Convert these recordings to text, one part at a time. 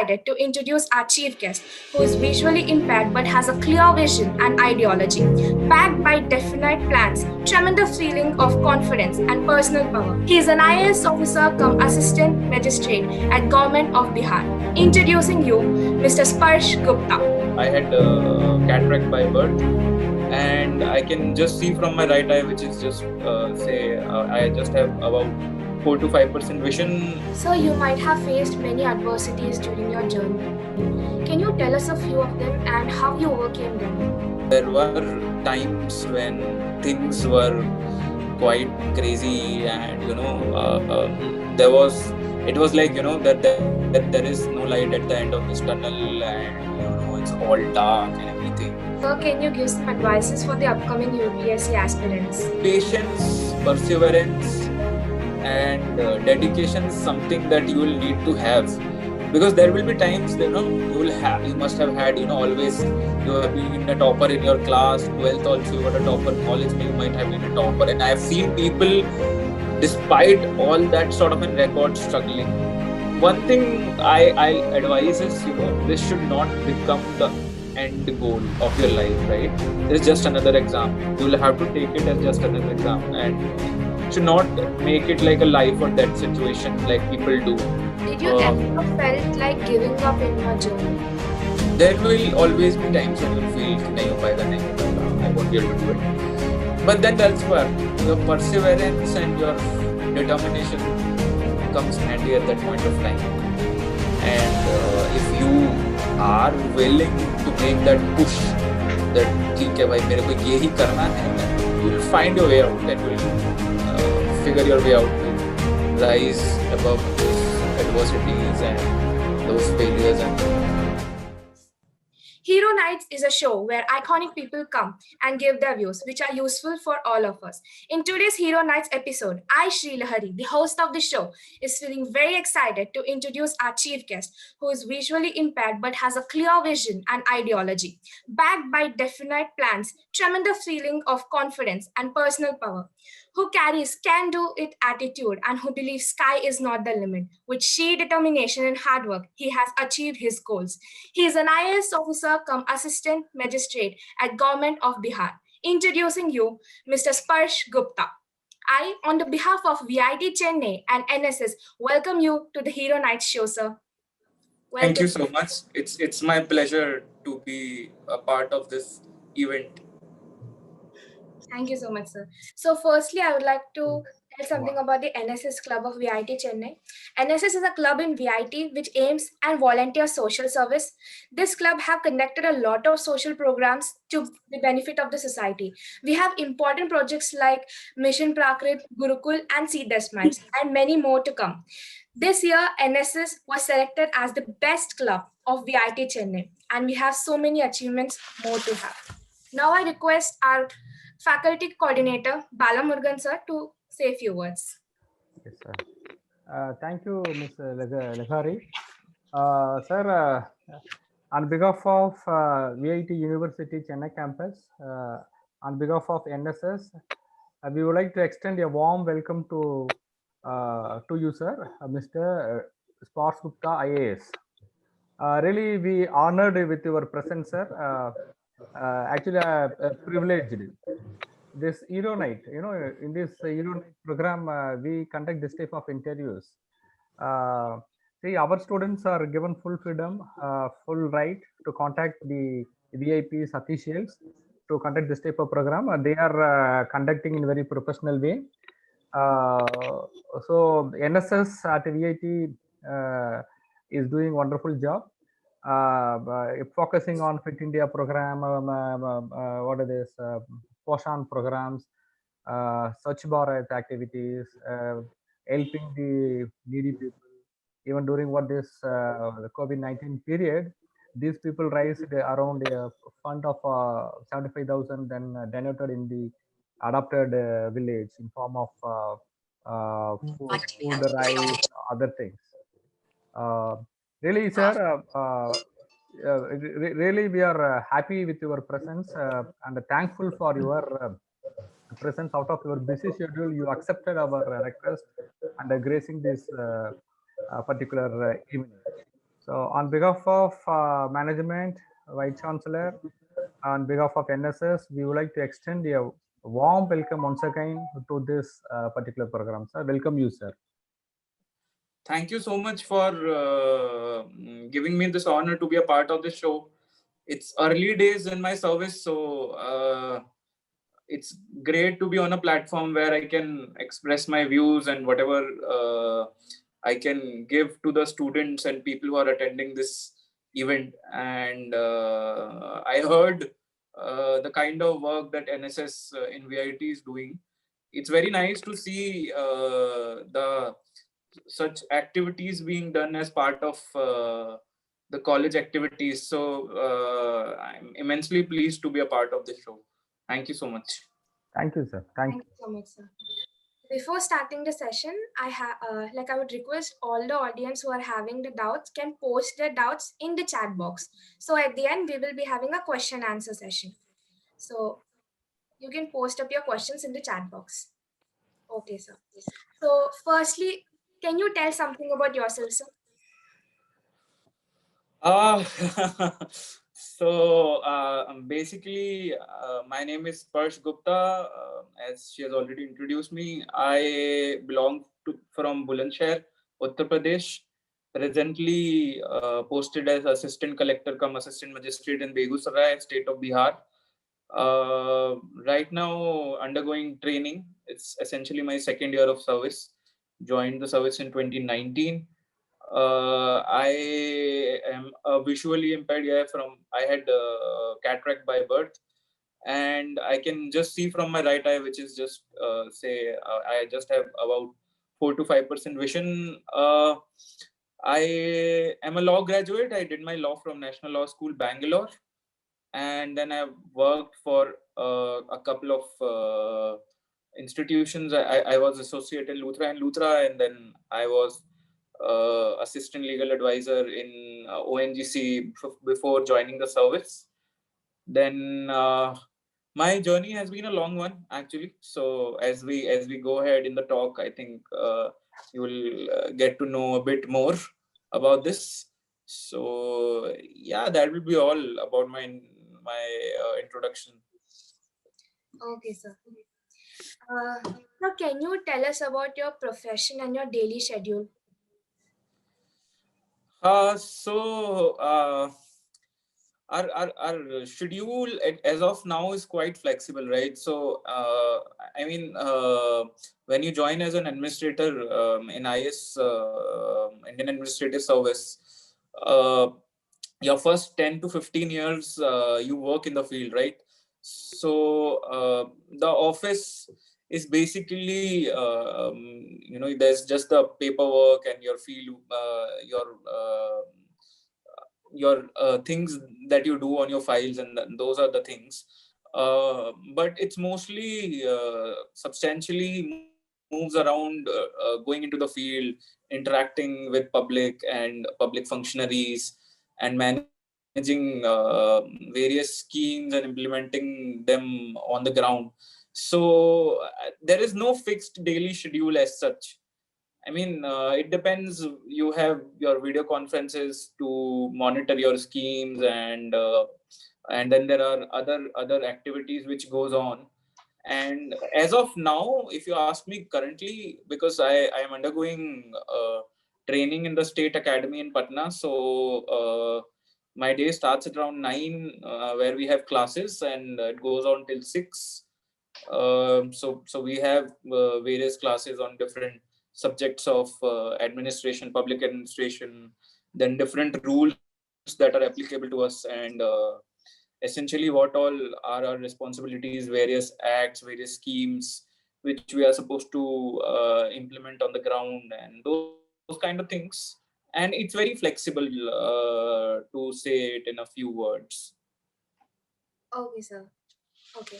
excited to introduce our chief guest, who is visually impaired but has a clear vision and ideology. Backed by definite plans, tremendous feeling of confidence, and personal power. He is an IAS officer cum assistant magistrate at Government of Bihar. Introducing you, Mr. Sparsh Gupta. I had cataract by birth, and I can just see from my right eye, which is just I just have about 4 to 5% vision. So you might have faced many adversities during your journey. Can you tell us a few of them and how you overcame them? There were times when things were quite crazy, and it was like that there is no light at the end of this tunnel, and it's all dark and everything. So can you give some advices for the upcoming UPSC aspirants? Patience, perseverance, and dedication is something that you will need to have, because there will be times you must have had always you have been a topper in your class, 12th also you were a topper, college you might have been a topper, and I have seen people despite all that sort of a record struggling. One thing I advise is this should not become the end goal of your life, right? It's just another exam. You will have to take it as just another exam, and should not make it like a life or death situation like people do. Did you ever felt like giving up in your journey? There will always be times when you feel I won't be able to do it. But then that's where your perseverance and your determination comes handy at that point of time. And if you are willing to make that push, that ठीक है भाई मेरे को ये ही करना है, you will find your way out, and will figure your way out to rise above those adversities and those failures. Hero Nights is a show where iconic people come and give their views, which are useful for all of us. In today's Hero Nights episode, I, Shri Lahari, the host of the show, is feeling very excited to introduce our chief guest, who is visually impaired but has a clear vision and ideology. Backed by definite plans, tremendous feeling of confidence and personal power, who carries can-do-it attitude and who believes sky is not the limit. With sheer determination and hard work, he has achieved his goals. He is an IAS officer cum assistant magistrate at Government of Bihar. Introducing you, Mr. Sparsh Gupta. I, on the behalf of VIT Chennai and NSS, welcome you to the Hero Nights show, sir. Welcome. Thank you so much. It's my pleasure to be a part of this event. Thank you so much, sir. So firstly, I would like to tell something about the NSS Club of VIT Chennai. NSS is a club in VIT which aims and volunteers social service. This club have conducted a lot of social programs to the benefit of the society. We have important projects like Mission Prakrit, Gurukul, and Seed the Smiles, and many more to come. This year, NSS was selected as the best club of VIT Chennai, and we have so many achievements more to have. Now I request our faculty coordinator, Bala Murugan sir, to say a few words. Yes, sir. Thank you, Ms. Lahari. Sir, on behalf of VIT University Chennai campus, on behalf of NSS, we would like to extend a warm welcome to you, sir, Mr. Sparsh Gupta, IAS. Really, we honored with your presence, sir. Actually, privileged. This Hero Night, in this Hero Night program, we conduct this type of interviews. See, our students are given full freedom, full right to contact the VIPs officials to conduct this type of program. They are conducting in a very professional way. So NSS at VIT is doing wonderful job. Focusing on Fit India program, what are this, Poshan programs, Swachh Bharat activities, helping the needy people. Even during the COVID-19 period, these people raised around a fund of 75,000, then donated in the adopted village in form of food, rice, other things. Really, sir, really we are happy with your presence and thankful for your presence. Out of your busy schedule, you accepted our request and gracing this particular evening. So So on behalf of management, Vice Chancellor, on behalf of NSS, we would like to extend a warm welcome once again to this particular program. Sir, welcome you, sir. Thank you so much for giving me this honor to be a part of the show. It's early days in my service, so it's great to be on a platform where I can express my views and whatever I can give to the students and people who are attending this event. And I heard the kind of work that NSS in VIT is doing. It's very nice to see the such activities being done as part of the college activities. So I'm immensely pleased to be a part of this show. Thank you so much. Thank you, sir. Thank you so much, sir. Before starting the session, I would request all the audience who are having the doubts can post their doubts in the chat box. So at the end, we will be having a question answer session. So you can post up your questions in the chat box. Okay, sir. So firstly, can you tell something about yourself, sir? Basically, my name is Sparsh Gupta. As she has already introduced me, I belong from Bulandshahr, Uttar Pradesh. Presently posted as assistant collector cum assistant magistrate in Begusarai, state of Bihar. Right now undergoing training. It's essentially my second year of service. Joined the service in 2019. I am a visually impaired guy. I had cataract by birth, and I can just see from my right eye, which is just I just have about 4 to 5% vision. I am a law graduate. I did my law from National Law School, Bangalore, and then I worked for a couple of institutions. I was associate in Luthra, and then I was assistant legal advisor in ONGC before joining the service. Then my journey has been a long one, actually. So as we go ahead in the talk, I think you will get to know a bit more about this. So yeah, that will be all about my introduction. Okay, sir. Now, can you tell us about your profession and your daily schedule? Our schedule as of now is quite flexible, right? So I mean, when you join as an administrator in IS, Indian Administrative Service, your first 10 to 15 years you work in the field, right? So the office is basically there's just the paperwork and your field, your things that you do on your files, and those are the things. But it's mostly substantially moves around going into the field, interacting with public and public functionaries, and managing various schemes and implementing them on the ground. So there is no fixed daily schedule as such. I mean, it depends. You have your video conferences to monitor your schemes, and then there are other activities which goes on. And as of now, if you ask me currently, because I am undergoing training in the State Academy in Patna, so my day starts at around 9, where we have classes, and it goes on till 6. So we have various classes on different subjects of administration, public administration, then different rules that are applicable to us, and essentially what all are our responsibilities, various acts, various schemes which we are supposed to implement on the ground, and those kind of things. And it's very flexible, to say it in a few words. Okay, sir. Okay.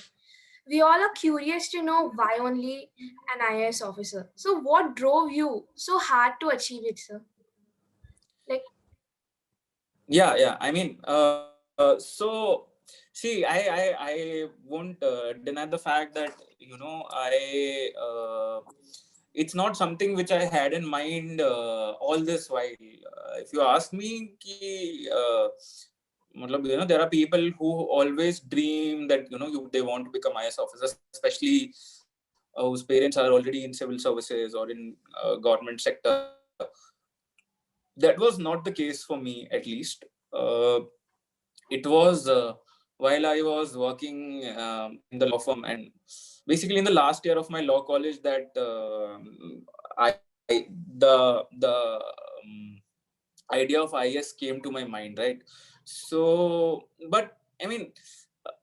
We all are curious to know why only an IAS officer. So what drove you so hard to achieve it, sir? Like, Yeah. I mean, so see, I won't deny the fact that I it's not something which I had in mind all this while. If you ask me, there are people who always dream that they want to become IS officers, especially whose parents are already in civil services or in government sector. That was not the case for me, at least. It was while I was working in the law firm, and basically in the last year of my law college, that I the idea of IS came to my mind, right? So, but I mean,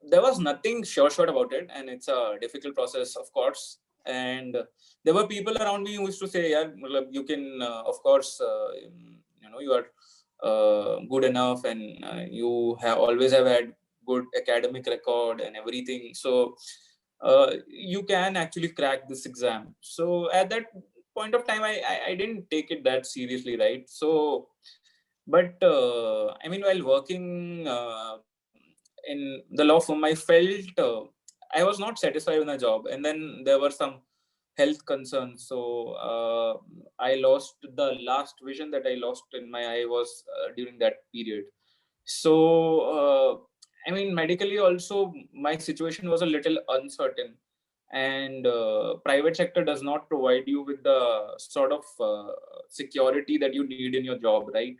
there was nothing sure about it, and it's a difficult process, of course. And there were people around me who used to say, "Yeah, you can, of course, you are good enough, and you have always have had good academic record and everything. So you can actually crack this exam." So at that point of time, I didn't take it that seriously, right? So, but I mean, while working in the law firm, I felt I was not satisfied with my job, and then there were some health concerns. So I lost the last vision that I lost in my eye was during that period. So I mean, medically also my situation was a little uncertain, and private sector does not provide you with the sort of security that you need in your job, right?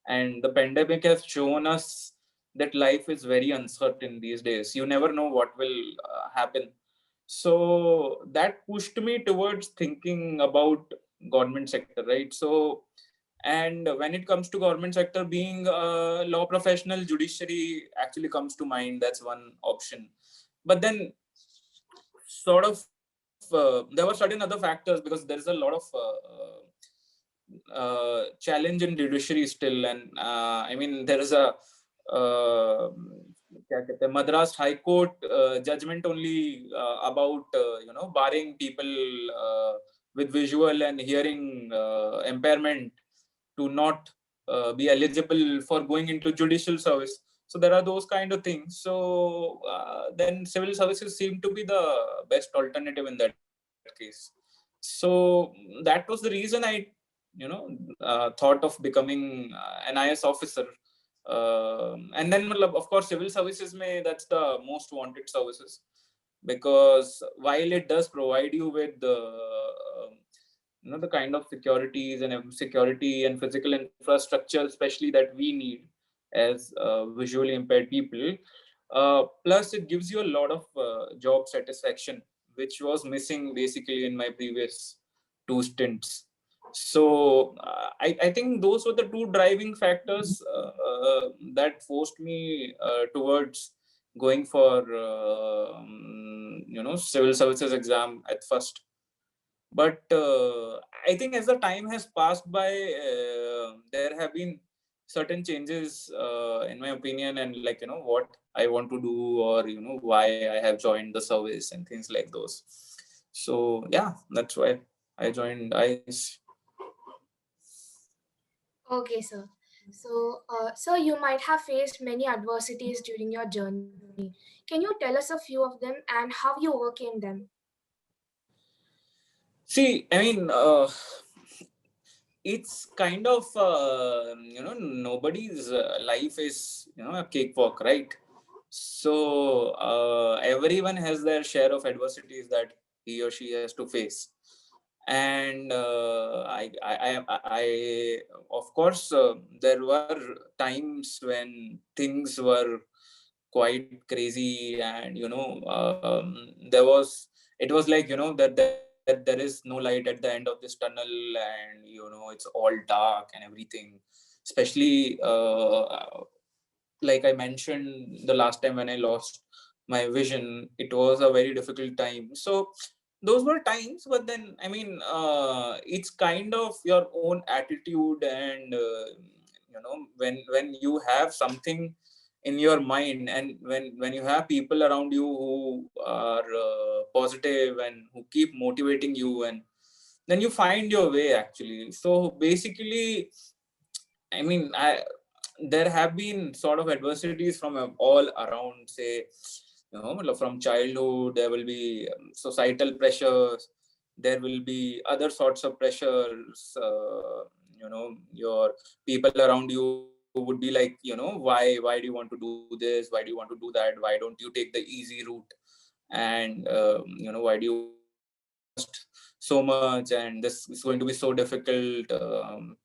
And the pandemic has shown us that life is very uncertain these days. You never know what will happen. So that pushed me towards thinking about government sector, right? So, and when it comes to government sector, being a law professional, judiciary actually comes to mind. That's one option. But then sort of there were certain other factors, because there is a lot of challenge in judiciary still. And I mean, there is a Madras High Court judgment only about barring people with visual and hearing impairment to not be eligible for going into judicial service. So there are those kind of things. So then civil services seem to be the best alternative in that case. So that was the reason I thought of becoming an IS officer. And then of course civil services that's the most wanted services, because while it does provide you with the kind of security and physical infrastructure especially that we need as visually impaired people, plus it gives you a lot of job satisfaction, which was missing basically in my previous two stints. So I think those were the two driving factors that forced me towards going for civil services exam at first. But I think as the time has passed by, there have been certain changes in my opinion, and like what I want to do, or why I have joined the service and things like those. So yeah, that's why I joined ICE. Okay, sir. So, sir, you might have faced many adversities during your journey. Can you tell us a few of them and how you overcame them? See, I mean, it's kind of nobody's life is a cakewalk, right? So everyone has their share of adversities that he or she has to face. And of course, there were times when things were quite crazy, and it was like that there is no light at the end of this tunnel, and it's all dark and everything. Especially like I mentioned the last time when I lost my vision, it was a very difficult time. So those were times, but then I mean, it's kind of your own attitude, and when you have something in your mind, and when you have people around you who are positive and who keep motivating you, and then you find your way actually. So basically, I mean, there have been sort of adversities from all around, say, from childhood. There will be societal pressures. there will be other sorts of pressures. Your people around you would be like, why do you want to do this, why do you want to do that, why don't you take the easy route, and why do you invest so much, and this is going to be so difficult,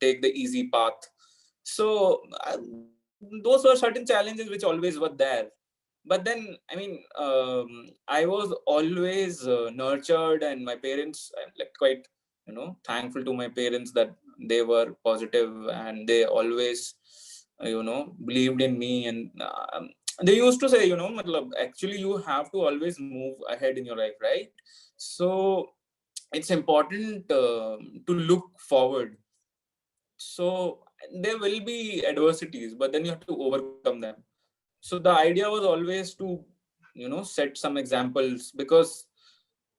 take the easy path. So those were certain challenges which always were there. But then, I was always nurtured, and my parents, I'm like quite, thankful to my parents that they were positive, and they always, believed in me. And they used to say, actually, you have to always move ahead in your life, right? So it's important to look forward. So there will be adversities, but then you have to overcome them. So the idea was always to, set some examples, because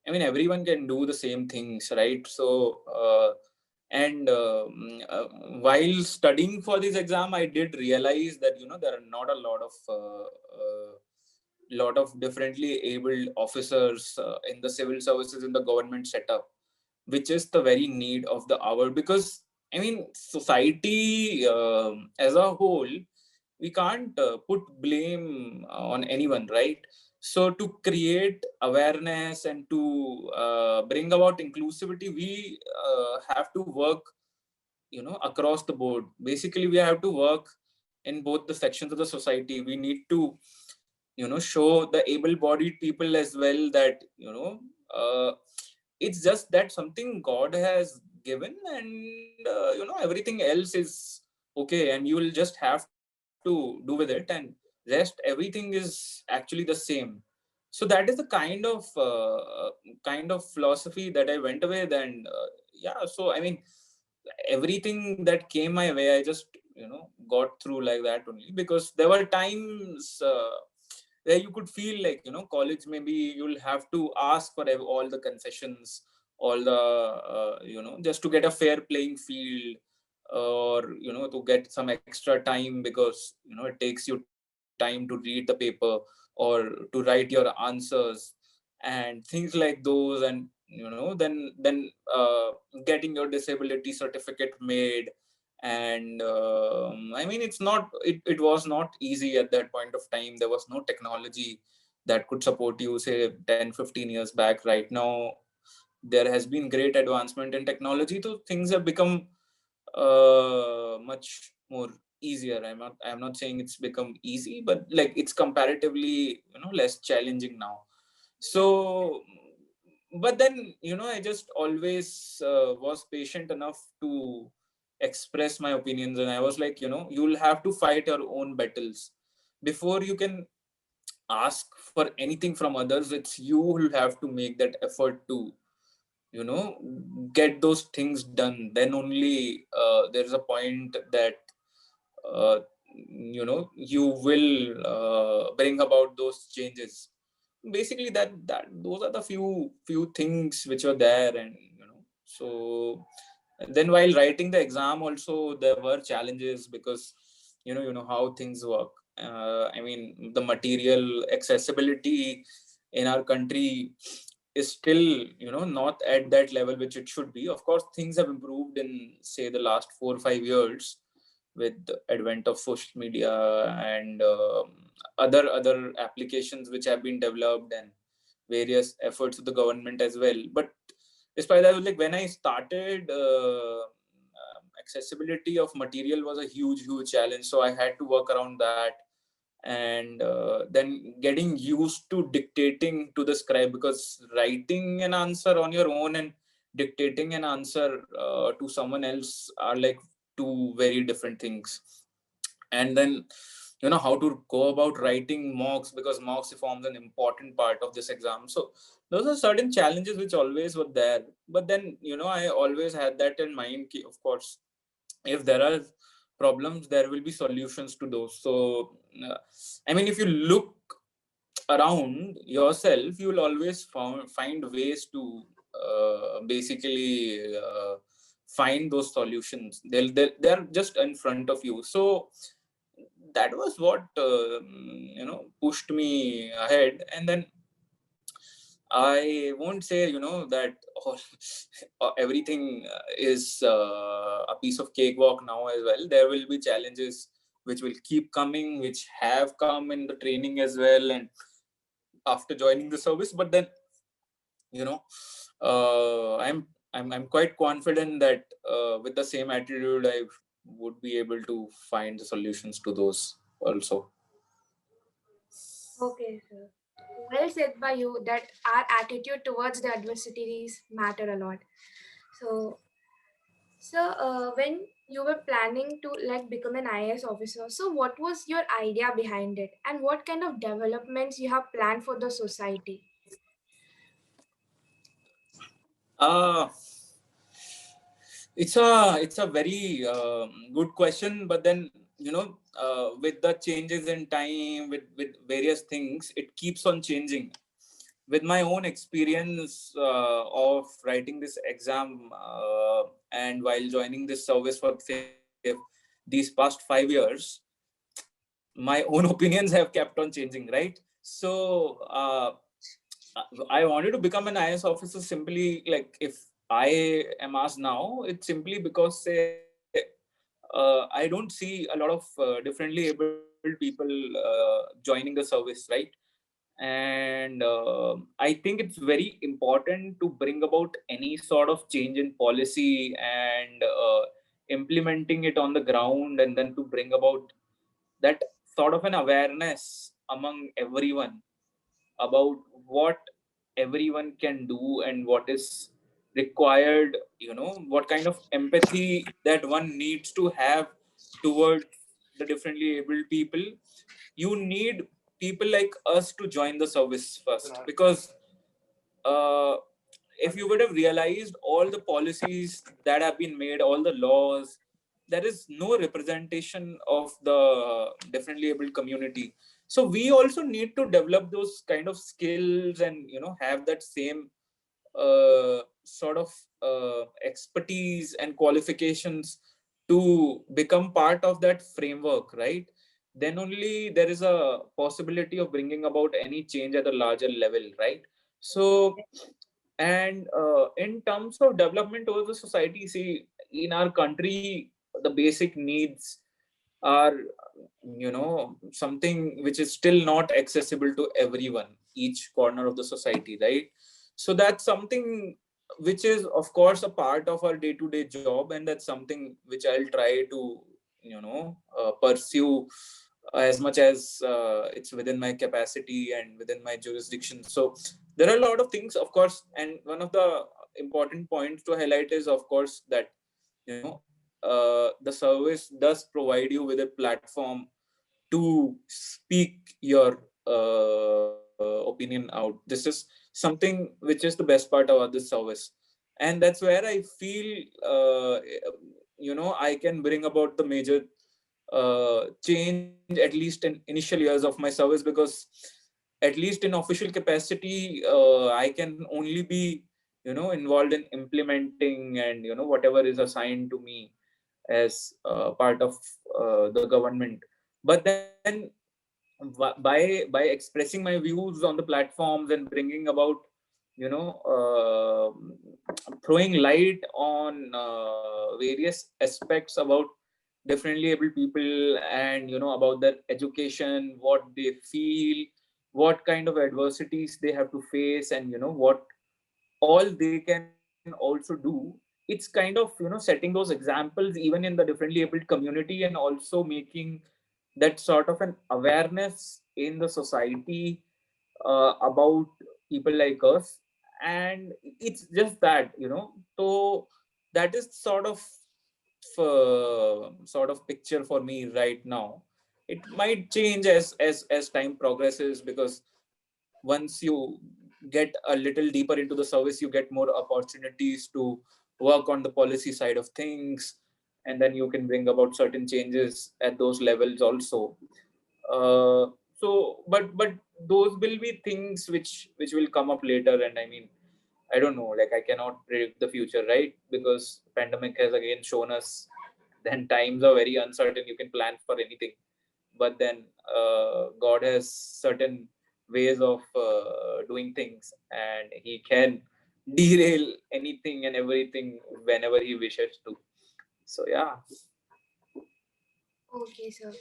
everyone can do the same things, right? So and while studying for this exam, I did realize that there are not a lot of differently abled officers in the civil services in the government setup, which is the very need of the hour. Because society as a whole, we can't put blame on anyone, right? So to create awareness and to bring about inclusivity, we have to work, across the board. Basically, we have to work in both the sections of the society. We need to, show the able-bodied people as well that, it's just that something God has given, and everything else is okay, and you will just have to do with it, and rest everything is actually the same. So that is the kind of philosophy that I went with. And yeah, so everything that came my way, I just got through like that only. Because there were times where you could feel like, college, maybe you'll have to ask for all the concessions, all the just to get a fair playing field, or to get some extra time, because it takes you time to read the paper or to write your answers and things like those. And then getting your disability certificate made. And it was not easy at that point of time. There was no technology that could support you, say 10-15 years back. Right now there has been great advancement in technology, so things have become much more easier. I'm not saying it's become easy, but like it's comparatively less challenging now. So but then I just always was patient enough to express my opinions. And I was like, you'll have to fight your own battles before you can ask for anything from others. It's you who have to make that effort to you know get those things done. Then only there's a point that uh, you will bring about those changes. Basically, that those are the few things which are there. And so then while writing the exam also, there were challenges, because how things work. The material accessibility in our country is still not at that level which it should be. Of course, things have improved in, say, the last 4 or 5 years, with the advent of social media and other applications which have been developed, and various efforts of the government as well. But despite that, like when I started, accessibility of material was a huge challenge. So I had to work around that. And then getting used to dictating to the scribe, because writing an answer on your own and dictating an answer to someone else are like two very different things. And then how to go about writing mocks, because mocks forms an important part of this exam. So those are certain challenges which always were there. But then I always had that in mind, of course, if there are problems, there will be solutions to those. So if you look around yourself, you will always find ways to basically find those solutions. They're just in front of you. So that was what pushed me ahead. And then I won't say, that all, everything is a piece of cakewalk now as well. There will be challenges which will keep coming, which have come in the training as well, and after joining the service. But then, you know, I'm quite confident that with the same attitude, I would be able to find the solutions to those also. Okay, sir. Well said by you that our attitude towards the adversities matter a lot. So, when you were planning to like become an IAS officer, so what was your idea behind it, and what kind of developments you have planned for the society? Uh, it's a very good question, but then with the changes in time, with various things, it keeps on changing. With my own experience of writing this exam and while joining this service for these past 5 years, my own opinions have kept on changing, right? So I wanted to become an IS officer simply like if I am asked now, it's simply because say, I don't see a lot of differently abled people joining the service, right? And I think it's very important to bring about any sort of change in policy and implementing it on the ground, and then to bring about that sort of an awareness among everyone about what everyone can do and what is required, what kind of empathy that one needs to have towards the differently abled people. You need people like us to join the service first, because uh, if you would have realized all the policies that have been made, all the laws, there is no representation of the differently able community. So we also need to develop those kind of skills and have that same sort of expertise and qualifications to become part of that framework, right? Then only there is a possibility of bringing about any change at a larger level, right? So, and in terms of development over the society, see, in our country, the basic needs are, something which is still not accessible to everyone, each corner of the society, right? So that's something which is, of course, a part of our day-to-day job, and that's something which I'll try to, pursue as much as it's within my capacity and within my jurisdiction. So there are a lot of things, of course, and one of the important points to highlight is, of course, that the service does provide you with a platform to speak your opinion out. This is something which is the best part about this service, and that's where I feel I can bring about the major change, at least in initial years of my service, because at least in official capacity, I can only be involved in implementing and whatever is assigned to me as part of the government. But then by expressing my views on the platforms and bringing about you know throwing light on various aspects about differently able people, and about their education, what they feel, what kind of adversities they have to face, and what all they can also do. It's kind of setting those examples even in the differently abled community, and also making that sort of an awareness in the society about people like us. And it's just that so that is sort of picture for me right now. It might change as time progresses, because once you get a little deeper into the service, you get more opportunities to work on the policy side of things, and then you can bring about certain changes at those levels also. But those will be things which will come up later. And I mean, I don't know, like I cannot predict the future, right? Because pandemic has again shown us then times are very uncertain. You can plan for anything, but then God has certain ways of doing things, and he can derail anything and everything whenever he wishes to. So yeah. Okay, sir.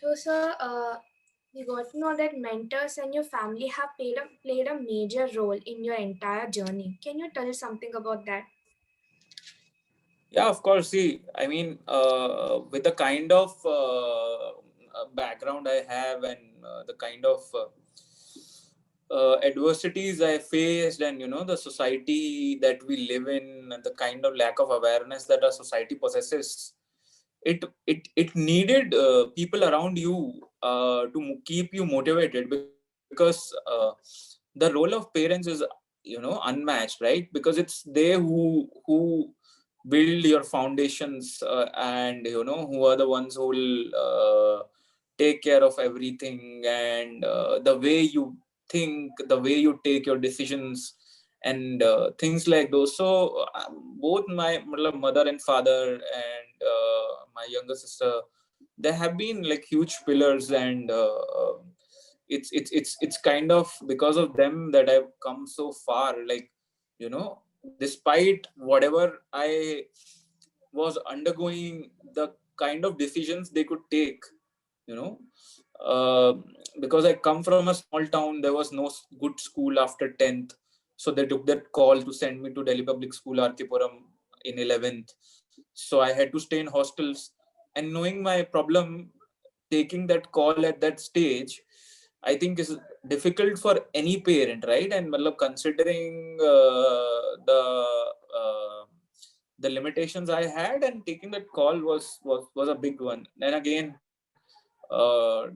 So, sir, we got to know that mentors and your family have played a major role in your entire journey. Can you tell us something about that? Yeah, of course. See, I mean, with the kind of background I have, and the kind of adversities I faced, and the society that we live in, and the kind of lack of awareness that our society possesses, it needed people around you to keep you motivated, because the role of parents is unmatched, right? Because it's they who build your foundations, and who are the ones who will take care of everything, and the way you think, the way you take your decisions, and things like those. So both my mother and father, and my younger sister, they have been like huge pillars, and it's kind of because of them that I've come so far. Like, despite whatever I was undergoing, the kind of decisions they could take, you know uh, because I come from a small town, there was no good school after 10th, so they took that call to send me to Delhi Public School Arkipuram in 11th. So I had to stay in hostels, and knowing my problem, taking that call at that stage, I think is difficult for any parent, right? And considering uh, the limitations I had, and taking that call was a big one. Then again,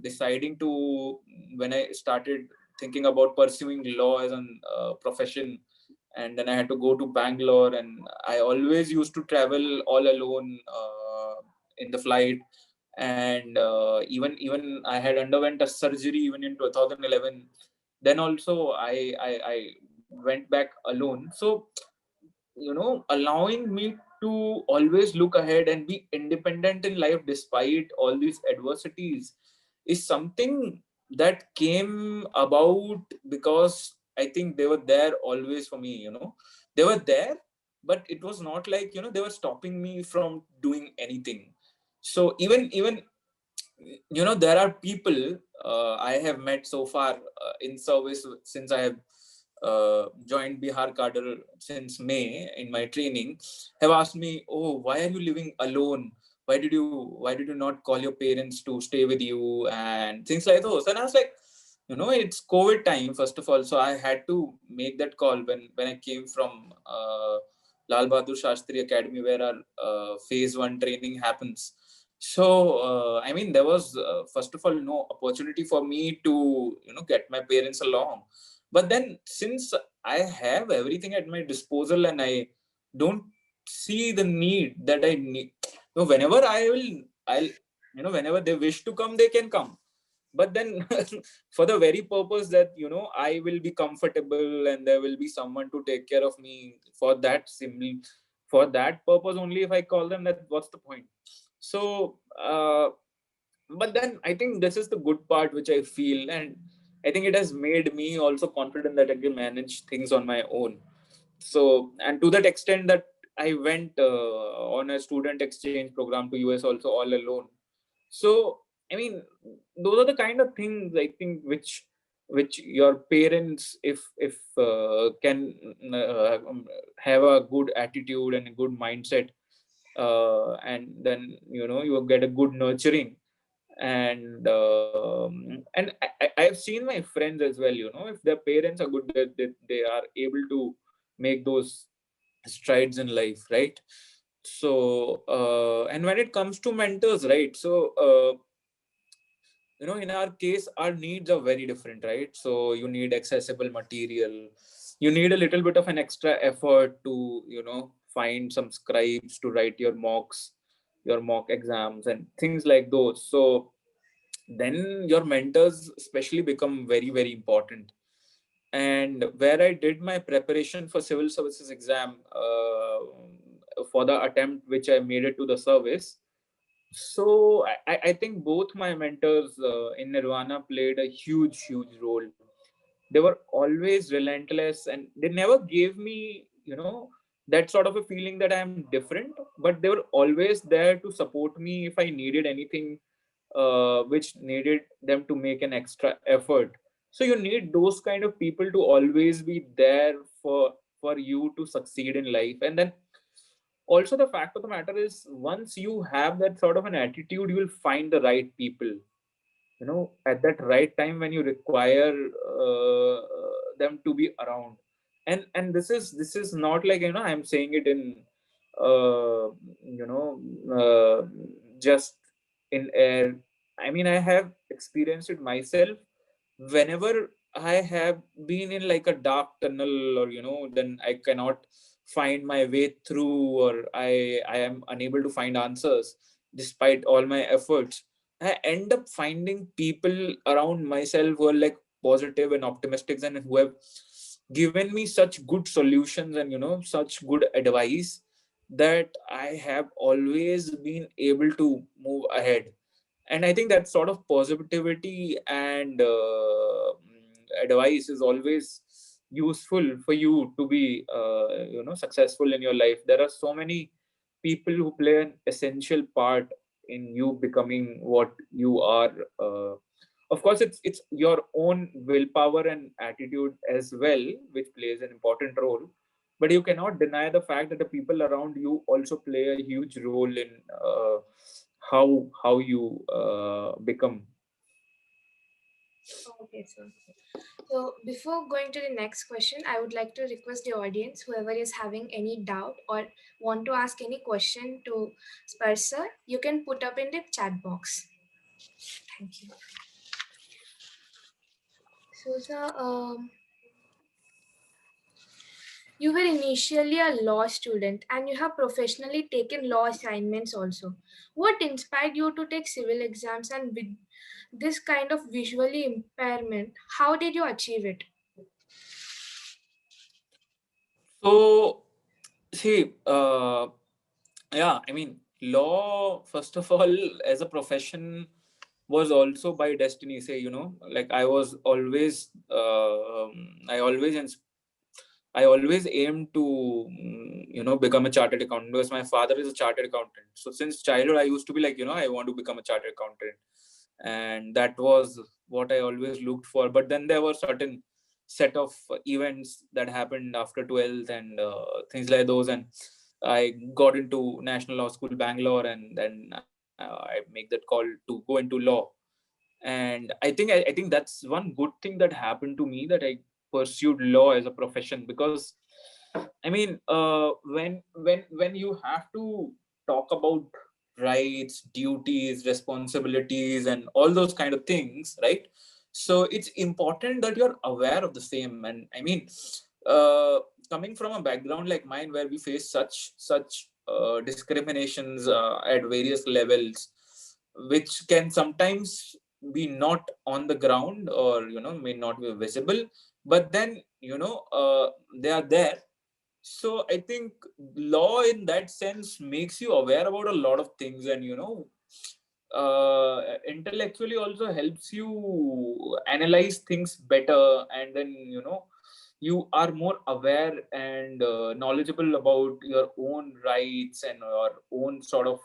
deciding to, when I started thinking about pursuing law as an profession, and then I had to go to Bangalore, and I always used to travel all alone in the flight. And even I had underwent a surgery even in 2011. Then also I went back alone. So allowing me to always look ahead and be independent in life despite all these adversities is something that came about because I think they were there always for me. They were there, but it was not like they were stopping me from doing anything. So even there are people I have met so far in service, since I have joined Bihar cadre since May in my training, have asked me, "Oh, why are you living alone? Why did you not call your parents to stay with you?" And things like those. And I was like, it's COVID time, first of all, so I had to make that call when I came from Lal Bahadur Shastri Academy, where our phase 1 training happens. So I mean, there was first of all no opportunity for me to get my parents along. But then, since I have everything at my disposal, and I don't see the need that I need, whenever I'll whenever they wish to come, they can come. But then for the very purpose that I will be comfortable and there will be someone to take care of me, for that simply, for that purpose only, if I call them, that what's the point? So but then I think this is the good part which I feel, and I think it has made me also confident that I can manage things on my own. So, and to that extent that I went on a student exchange program to US also all alone. So I mean, those are the kind of things I think which your parents, if can have a good attitude and a good mindset, and then you get a good nurturing. And I've seen my friends as well, if their parents are good, they are able to make those strides in life, right? So and when it comes to mentors, right? So in our case, our needs are very different, right? So you need accessible material, you need a little bit of an extra effort to find some scribes to write your mock exams and things like those. So then your mentors especially become very, very important. And where I did my preparation for civil services exam, for the attempt which I made it to the service, so I think both my mentors in Nirvana played a huge, huge role. they were always relentless, and they never gave me, that sort of a feeling that I'm different, but they were always there to support me if I needed anything, which needed them to make an extra effort. So you need those kind of people to always be there for you to succeed in life. And then also the fact of the matter is, once you have that sort of an attitude, you will find the right people, at that right time when you require them to be around. And this is not like, I'm saying it in uh, you know just in air. I mean, I have experienced it myself. Whenever I have been in like a dark tunnel, or then I cannot find my way through, or I am unable to find answers despite all my efforts, I end up finding people around myself who are like positive and optimistic, and who have given me such good solutions and such good advice, that I have always been able to move ahead. And I think that sort of positivity and advice is always useful for you to be successful in your life. There are so many people who play an essential part in you becoming what you are. Of course, it's your own willpower and attitude as well, which plays an important role, but you cannot deny the fact that the people around you also play a huge role in how you become. Okay, sir. So before going to the next question, I would like to request the audience, whoever is having any doubt or want to ask any question to Sparsh sir, you can put up in the chat box. Thank you. So, sir, you were initially a law student and you have professionally taken law assignments also. What inspired you to take civil exams, and with this kind of visually impairment, how did you achieve it? So, see, yeah, I mean, law, first of all, as a profession, was also by destiny. Say, like I was always, I always aimed to, become a chartered accountant, because my father is a chartered accountant. So since childhood, I used to be like, I want to become a chartered accountant, and that was what I always looked for. But then there were certain set of events that happened after 12th, and things like those, and I got into National Law School, Bangalore, and then I make that call to go into law. And I think that's one good thing that happened to me, that I pursued law as a profession. Because I mean, when you have to talk about rights, duties, responsibilities, and all those kind of things, right? So it's important that you're aware of the same. And I mean, uh, coming from a background like mine, where we face such discriminations at various levels, which can sometimes be not on the ground, or may not be visible, but then they are there. So I think law in that sense makes you aware about a lot of things, and intellectually also helps you analyze things better. And then you are more aware and knowledgeable about your own rights and your own sort of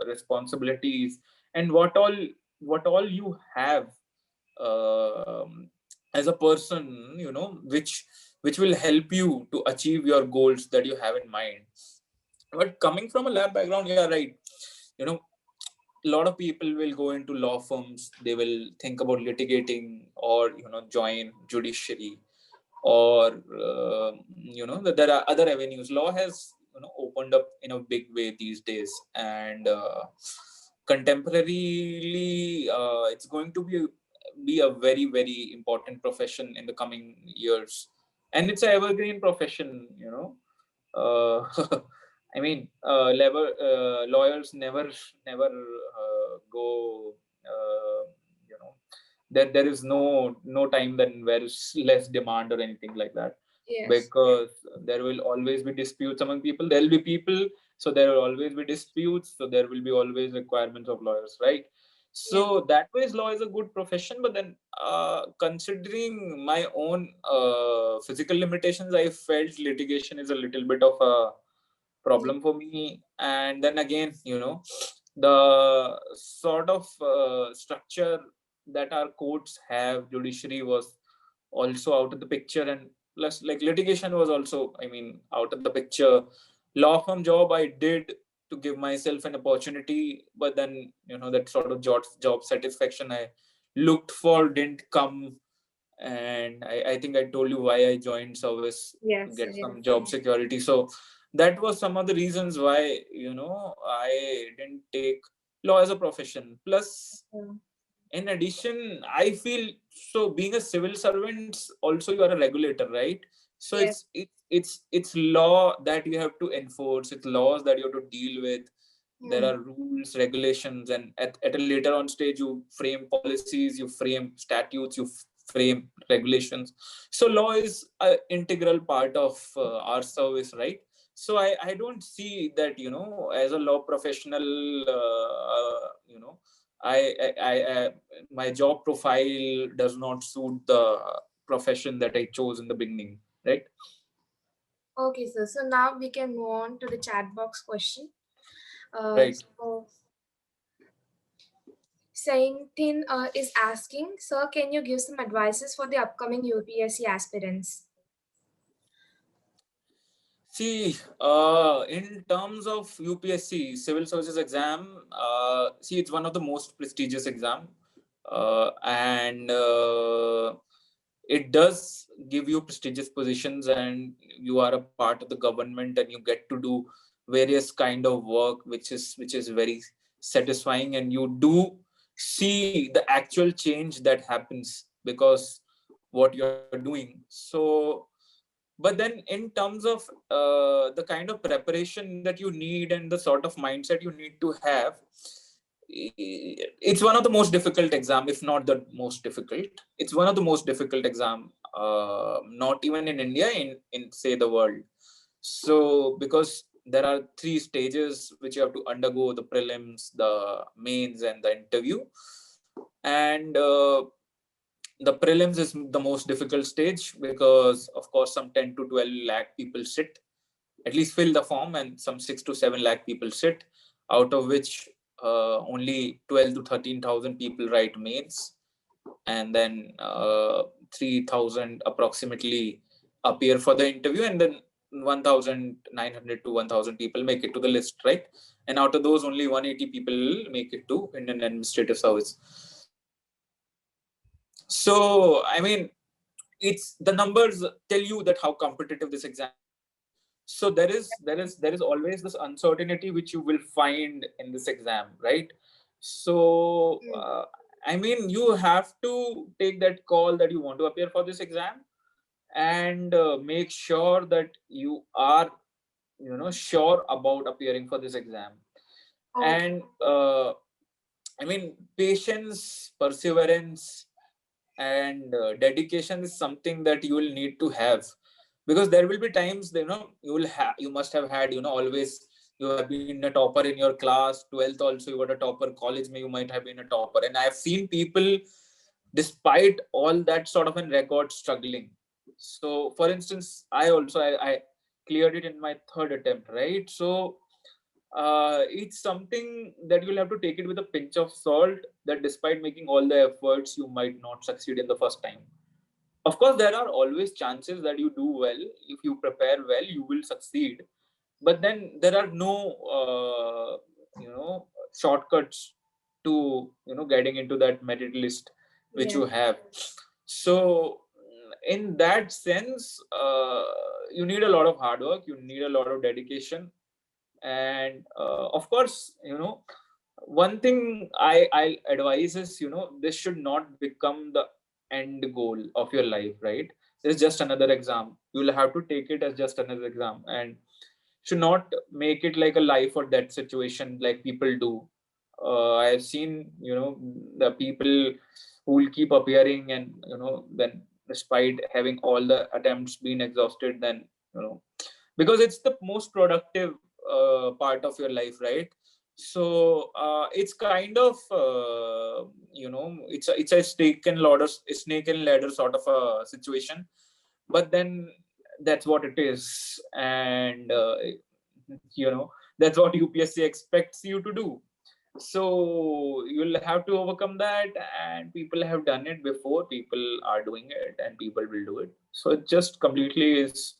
responsibilities, and what all you have um, as a person, which will help you to achieve your goals that you have in mind. But coming from a lab background, yeah, right, you know a lot of people will go into law firms. They will think about litigating, or join judiciary, or there are other avenues. Law has opened up in a big way these days, and contemporarily, it's going to be a very, very important profession in the coming years, and it's an evergreen profession. I mean, lawyers never go. You know, there is no time then where is less demand or anything like that, Yes. because there will always be disputes among people. There will be people, so there will always be disputes. So there will be always requirements of lawyers, right? So that way, law is a good profession. But then, considering my own physical limitations, I felt litigation is a little bit of a problem for me. And then again, the sort of structure that our courts have, judiciary was also out of the picture, and plus, like, litigation was also, I mean, out of the picture. Law firm job I did to give myself an opportunity, but then, that sort of job satisfaction I looked for didn't come. And I think I told you why I joined service, to Yes, get yes. some job security. So that was some of the reasons why, I didn't take law as a profession. Plus, in addition, I feel, so being a civil servant, also you are a regulator, right? So Yes. it's law that you have to enforce. It's laws that you have to deal with. There are rules, regulations, and at a later on stage, you frame policies, you frame statutes, you frame regulations. So law is an integral part of our service, right? So I don't see that, as a law professional, I my job profile does not suit the profession that I chose in the beginning, right? Okay, sir. So now we can move on to the chat box question. Right. So Saying Thin is asking, sir, can you give some advices for the upcoming UPSC aspirants? See, in terms of UPSC, Civil Services exam, see, it's one of the most prestigious exam, and it does give you prestigious positions, and you are a part of the government, and you get to do various kind of work, which is very satisfying, and you do see the actual change that happens because what you're doing. So, but then, in terms of the kind of preparation that you need and the sort of mindset you need to have, it's one of the most difficult exam, if not the most difficult. It's one of the most difficult exam, not even in India, in say the world. So because there are three stages which you have to undergo: the prelims, the mains, and the interview. And the prelims is the most difficult stage, because of course some 10 to 12 lakh people sit, at least fill the form, and some 6 to 7 lakh people sit, out of which only 12 to 13,000 people write mains, and then 3,000 approximately appear for the interview, and then 1,900 to 1,000 people make it to the list, right? And out of those, only 180 people make it to Indian Administrative Service. So, I mean, it's the numbers tell you that how competitive this exam is. So there is always this uncertainty which you will find in this exam, right? So I mean, you have to take that call that you want to appear for this exam, and make sure that you are, sure about appearing for this exam. Okay. And I mean, patience, perseverance, and dedication is something that you will need to have, because there will be times, you must have had, always you have been a topper in your class, 12th also you got a topper, college you might have been a topper, and I have seen people, despite all that sort of a record, struggling. So for instance, I cleared it in my third attempt, right? So it's something that you'll have to take it with a pinch of salt, that despite making all the efforts, you might not succeed in the first time. Of course, there are always chances that you do well. If you prepare well, you will succeed. But then there are no, shortcuts to, getting into that merit list which Yeah. you have. So, in that sense, you need a lot of hard work. You need a lot of dedication, and of course, one thing I advise is, this should not become the end goal of your life, right? It's just another exam. You'll have to take it as just another exam, and should not make it like a life or death situation like people do. I have seen, the people who will keep appearing, and then, despite having all the attempts being exhausted, then, because it's the most productive part of your life, right? So it's kind of it's a snake and ladder sort of a situation, but then that's what it is, and that's what UPSC expects you to do. So you'll have to overcome that, and people have done it before, people are doing it, and people will do it. So it just completely is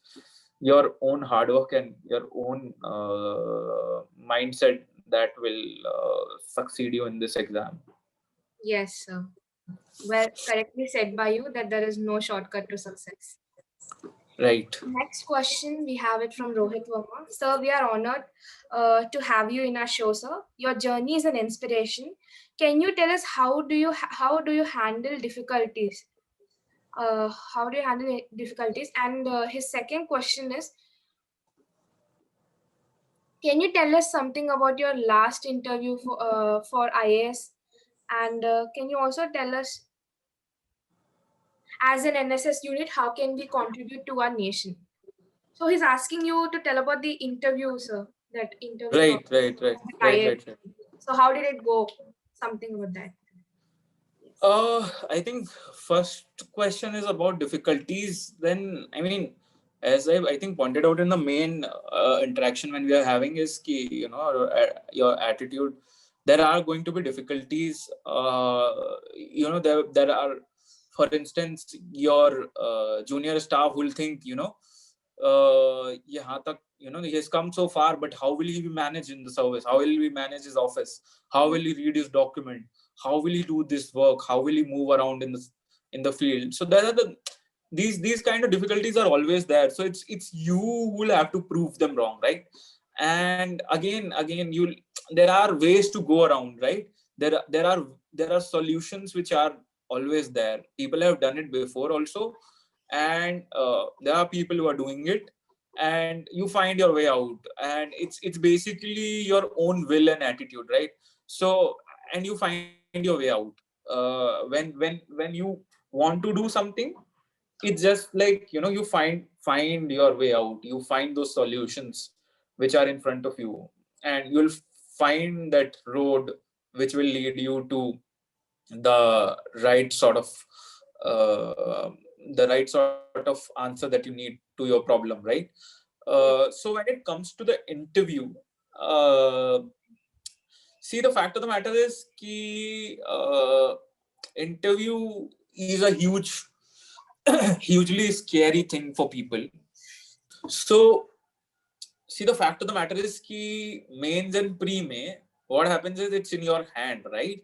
your own hard work and your own mindset that will succeed you in this exam. Yes, sir. Well, correctly said by you that there is no shortcut to success. Right. Next question, we have it from Rohit Verma. Sir, we are honored to have you in our show, sir. Your journey is an inspiration. Can you tell us how do you handle difficulties? How do you handle difficulties? And his second question is, can you tell us something about your last interview for IAS? And can you also tell us, as an NSS unit, how can we contribute to our nation? So he's asking you to tell about the interview, sir. That interview Right, process right, right, with right, IAS. right, right. So how did it go? Something about that. Yes. I think first question is about difficulties. Then, I mean, as I think pointed out in the main interaction when we are having is key, your attitude. There are going to be difficulties. There are, for instance, your junior staff will think, यहाँ तक, he has come so far, but how will he manage in the service? How will he manage his office? How will he read his document? How will he do this work? How will he move around in the field? So there are these kind of difficulties are always there. So it's you who will have to prove them wrong, right? And again there are ways to go around, right? There are solutions which are always there. People have done it before also, and there are people who are doing it, and you find your way out. And it's basically your own will and attitude, right? So, and you find your way out when you want to do something. It's just like, you find your way out, you find those solutions which are in front of you, and you'll find that road which will lead you to the right sort of uh, answer that you need to your problem, right? So when it comes to the interview, uh, see, the fact of the matter is ki interview is a hugely scary thing for people. So see, the fact of the matter is ki mains and pre mein, what happens is it's in your hand, right?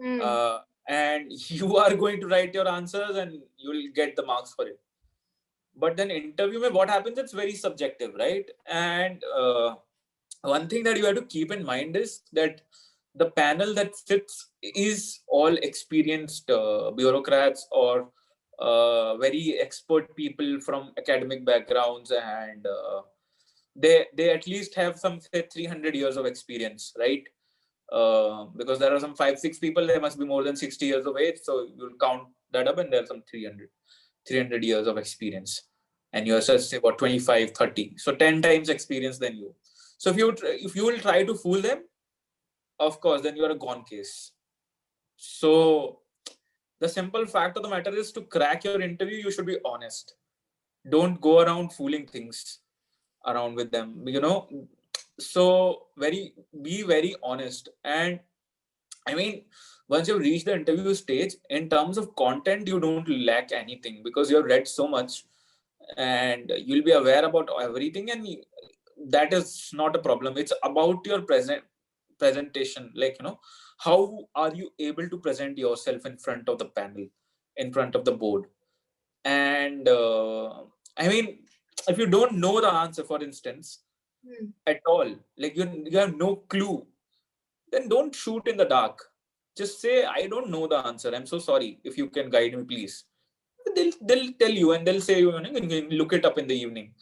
Mm. And you are going to write your answers and you'll get the marks for it. But then interview mein what happens, it's very subjective, right? And one thing that you have to keep in mind is that the panel that sits is all experienced bureaucrats or very expert people from academic backgrounds, and they at least have some, say, 300 years of experience, right? Because there are some 5-6 people, they must be more than 60 years of age, so you'll count that up, and there's some 300 years of experience, and you're just say about 25-30, so 10 times experience than you. So if you will try to fool them, of course, then you're a gone case. So the simple fact of the matter is, to crack your interview, you should be honest. Don't go around fooling things around with them, so be very honest. And I mean, once you reach the interview stage, in terms of content, you don't lack anything because you have read so much and you'll be aware about everything, and that is not a problem. It's about your presentation, like, how are you able to present yourself in front of the panel, in front of the board. And I mean, if you don't know the answer, for instance, at all, like you have no clue, then don't shoot in the dark. Just say, I don't know the answer, I'm so sorry, if you can guide me, please. They'll tell you, and they'll say, you can look it up in the evening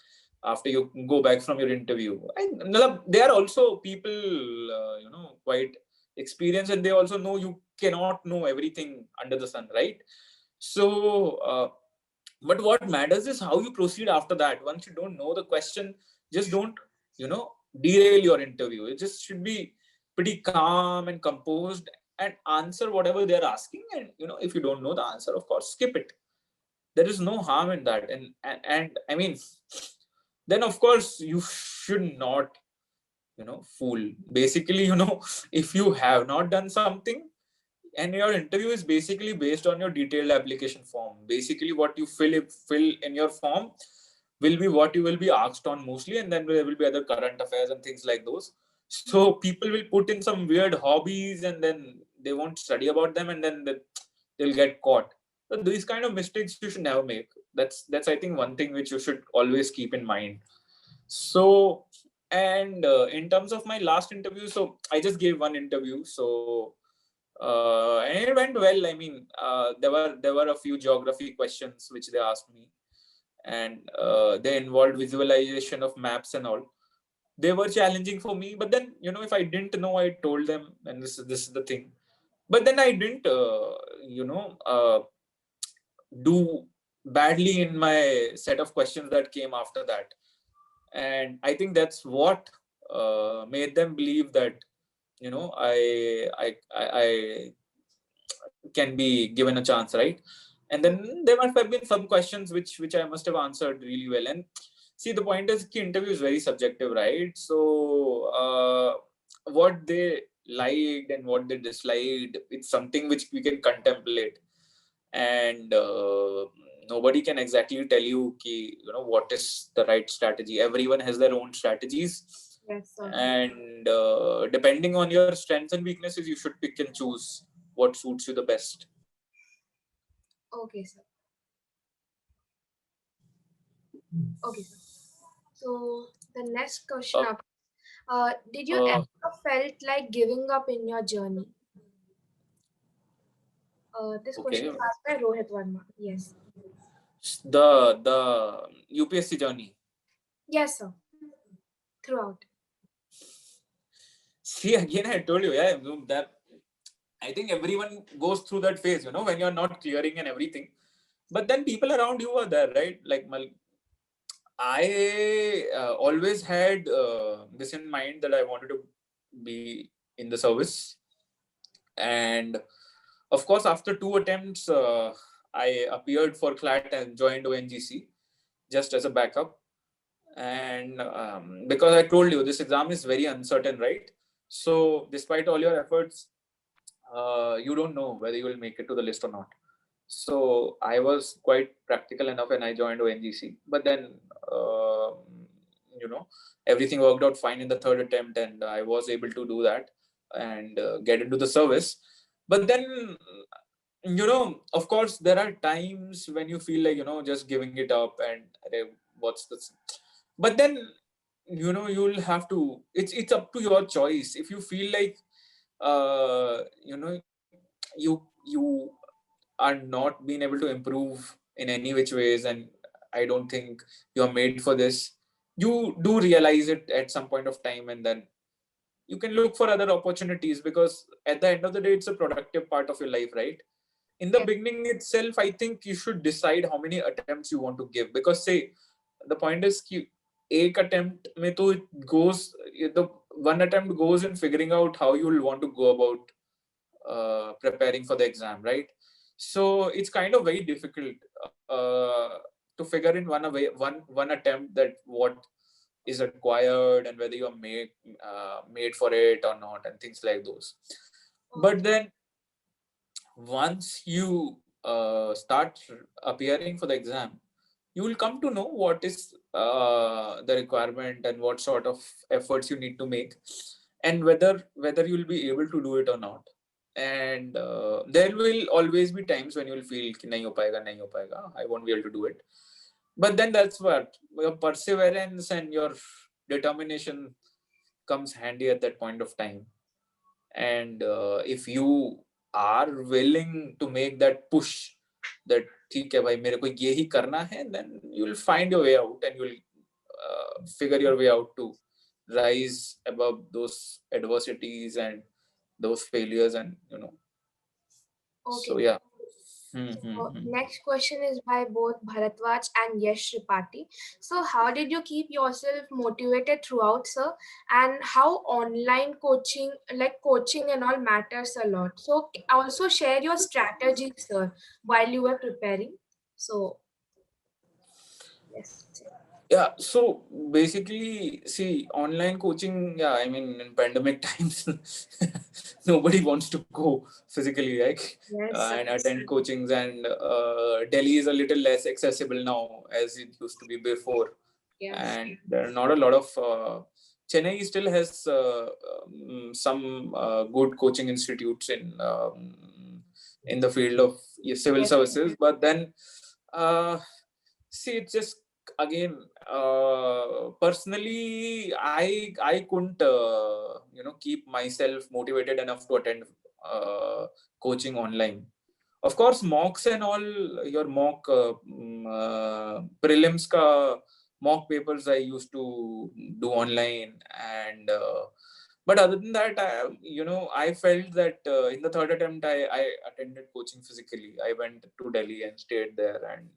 after you go back from your interview. And they are also people quite experienced, and they also know you cannot know everything under the sun, right? So but what matters is how you proceed after that. Once you don't know the question, just don't derail your interview. It just should be pretty calm and composed and answer whatever they're asking. And if you don't know the answer, of course, skip it. There is no harm in that. And I mean, then of course you should not fool. Basically, if you have not done something and your interview is basically based on your detailed application form, basically what you fill in your form will be what you will be asked on mostly, and then there will be other current affairs and things like those. So people will put in some weird hobbies and then they won't study about them, and then they'll get caught. So these kind of mistakes you should never make. That's I think one thing which you should always keep in mind. So, and in terms of my last interview, so I just gave one interview. So and it went well. I mean, there were a few geography questions which they asked me, and they involved visualization of maps and all. They were challenging for me, but then if I didn't know, I told them, and this is the thing. But then I didn't, do badly in my set of questions that came after that, and I think that's what made them believe that I can be given a chance, right? And then there must have been some questions which I must have answered really well. And see, the point is, the interview is very subjective, right? So what they liked and what they disliked, it's something which we can contemplate, and nobody can exactly tell you what is the right strategy. Everyone has their own strategies. Yes, sir. And depending on your strengths and weaknesses, you should pick and choose what suits you the best. Okay, sir. Okay, sir. So the next question up. Did you ever felt like giving up in your journey? This question Okay. is asked by Rohit Verma. Yes. The UPSC journey. Yes, sir. Throughout. See, again, I told you, yeah, that I think everyone goes through that phase, when you're not clearing and everything. But then people around you are there, right? Like, I always had this in mind that I wanted to be in the service. And of course, after 2 attempts, I appeared for CLAT and joined ONGC just as a backup. And because I told you, this exam is very uncertain, right? So despite all your efforts, you don't know whether you will make it to the list or not. So I was quite practical enough and I joined ONGC. But then, everything worked out fine in the third attempt, and I was able to do that and get into the service. But then, of course, there are times when you feel like, just giving it up and what's this? But then, you'll have to, it's up to your choice. If you feel like, you are not being able to improve in any which ways, and I don't think you're made for this, you do realize it at some point of time, and then you can look for other opportunities, because at the end of the day, it's a productive part of your life, right? In the Yes. beginning itself, I think you should decide how many attempts you want to give, because say the point is एक attempt में तो it goes, the one attempt goes in figuring out how you will want to go about preparing for the exam, right? So it's kind of very difficult to figure in one attempt that what is required and whether you are made for it or not, and things like those. But then once you start appearing for the exam, you will come to know what is the requirement and what sort of efforts you need to make, and whether you will be able to do it or not. And there will always be times when you will feel कि नहीं हो पाएगा, I won't be able to do it. But then that's what your perseverance and your determination comes handy at that point of time. And if you are willing to make that push, that ठीक है भाई मेरे को ये ही करना है, then you will find your way out, and you will figure your way out to rise above those adversities and those failures, and Okay. so yeah. So next question is by both Bharatwaj and Yash Tripathi. So how did you keep yourself motivated throughout, sir? And how online coaching, like coaching and all, matters a lot. So also share your strategy, sir, while you were preparing. So yes. Yeah, so basically, see, online coaching, yeah, I mean, in pandemic times, nobody wants to go physically, right? Yes, sir. And attend coachings, and Delhi is a little less accessible now as it used to be before. Yes. And there are not a lot of, Chennai still has some good coaching institutes in the field of civil Yes. services, but then, uh, see, it's just again, personally, I couldn't keep myself motivated enough to attend coaching online. Of course, mocks and all, your mock prelims ka mock papers I used to do online, and but other than that, I felt that in the third attempt I attended coaching physically. I went to Delhi and stayed there and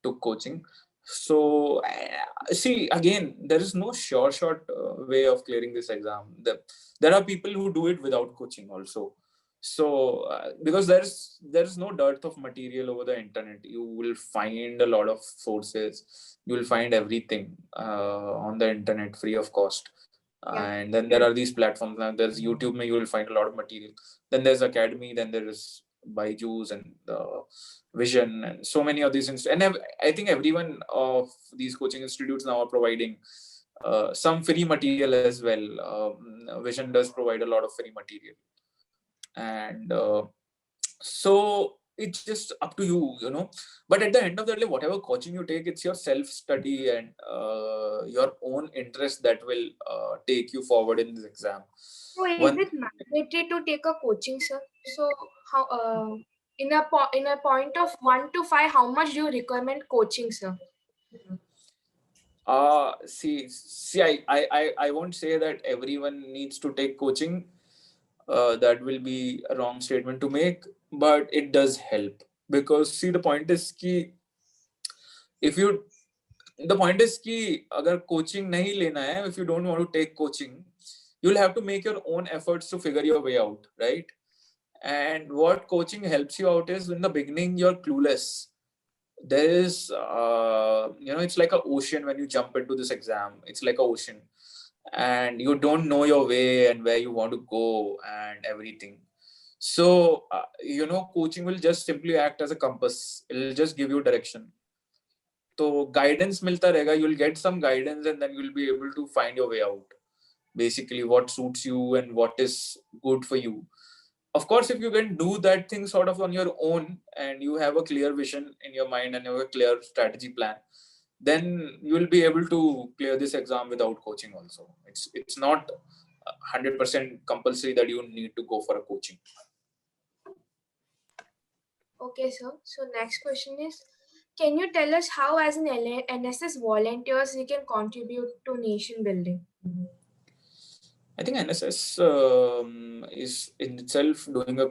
took coaching. So see, again, there is no sure short way of clearing this exam. There are people who do it without coaching also. So because there's no dearth of material over the internet. You will find a lot of sources. You will find everything on the internet free of cost. Yeah. And then there are these platforms. Now there's YouTube. You will find a lot of material. Then there's Academy. Then there is Byju's and Vision and so many of these. And I think everyone of these coaching institutes now are providing some free material as well. Vision does provide a lot of free material, and so it's just up to you. But at the end of the day, whatever coaching you take, it's your self study and your own interest that will take you forward in this exam. So is One it mandatory to take a coaching, sir? So how in a point of 1 to 5, how much do you recommend coaching, sir? see, I won't say that everyone needs to take coaching. That will be a wrong statement to make, but it does help, because see, the point is कि if you the point is कि अगर coaching नहीं लेना है, if you don't want to take coaching, you'll have to make your own efforts to figure your way out, right? And what coaching helps you out is, in the beginning you're clueless. There is it's like an ocean. When you jump into this exam, it's like an ocean, and you don't know your way and where you want to go and everything. So coaching will just simply act as a compass. It'll just give you direction. So guidance milta rahega. You'll get some guidance, and then you'll be able to find your way out, basically what suits you and what is good for you. Of course, if you can do that thing sort of on your own, and you have a clear vision in your mind and you have a clear strategy plan, then you will be able to clear this exam without coaching also. It's not 100% compulsory that you need to go for a coaching. Okay, sir. So next question is, can you tell us how, as an NSS volunteers, we can contribute to nation building? I think NSS is in itself doing a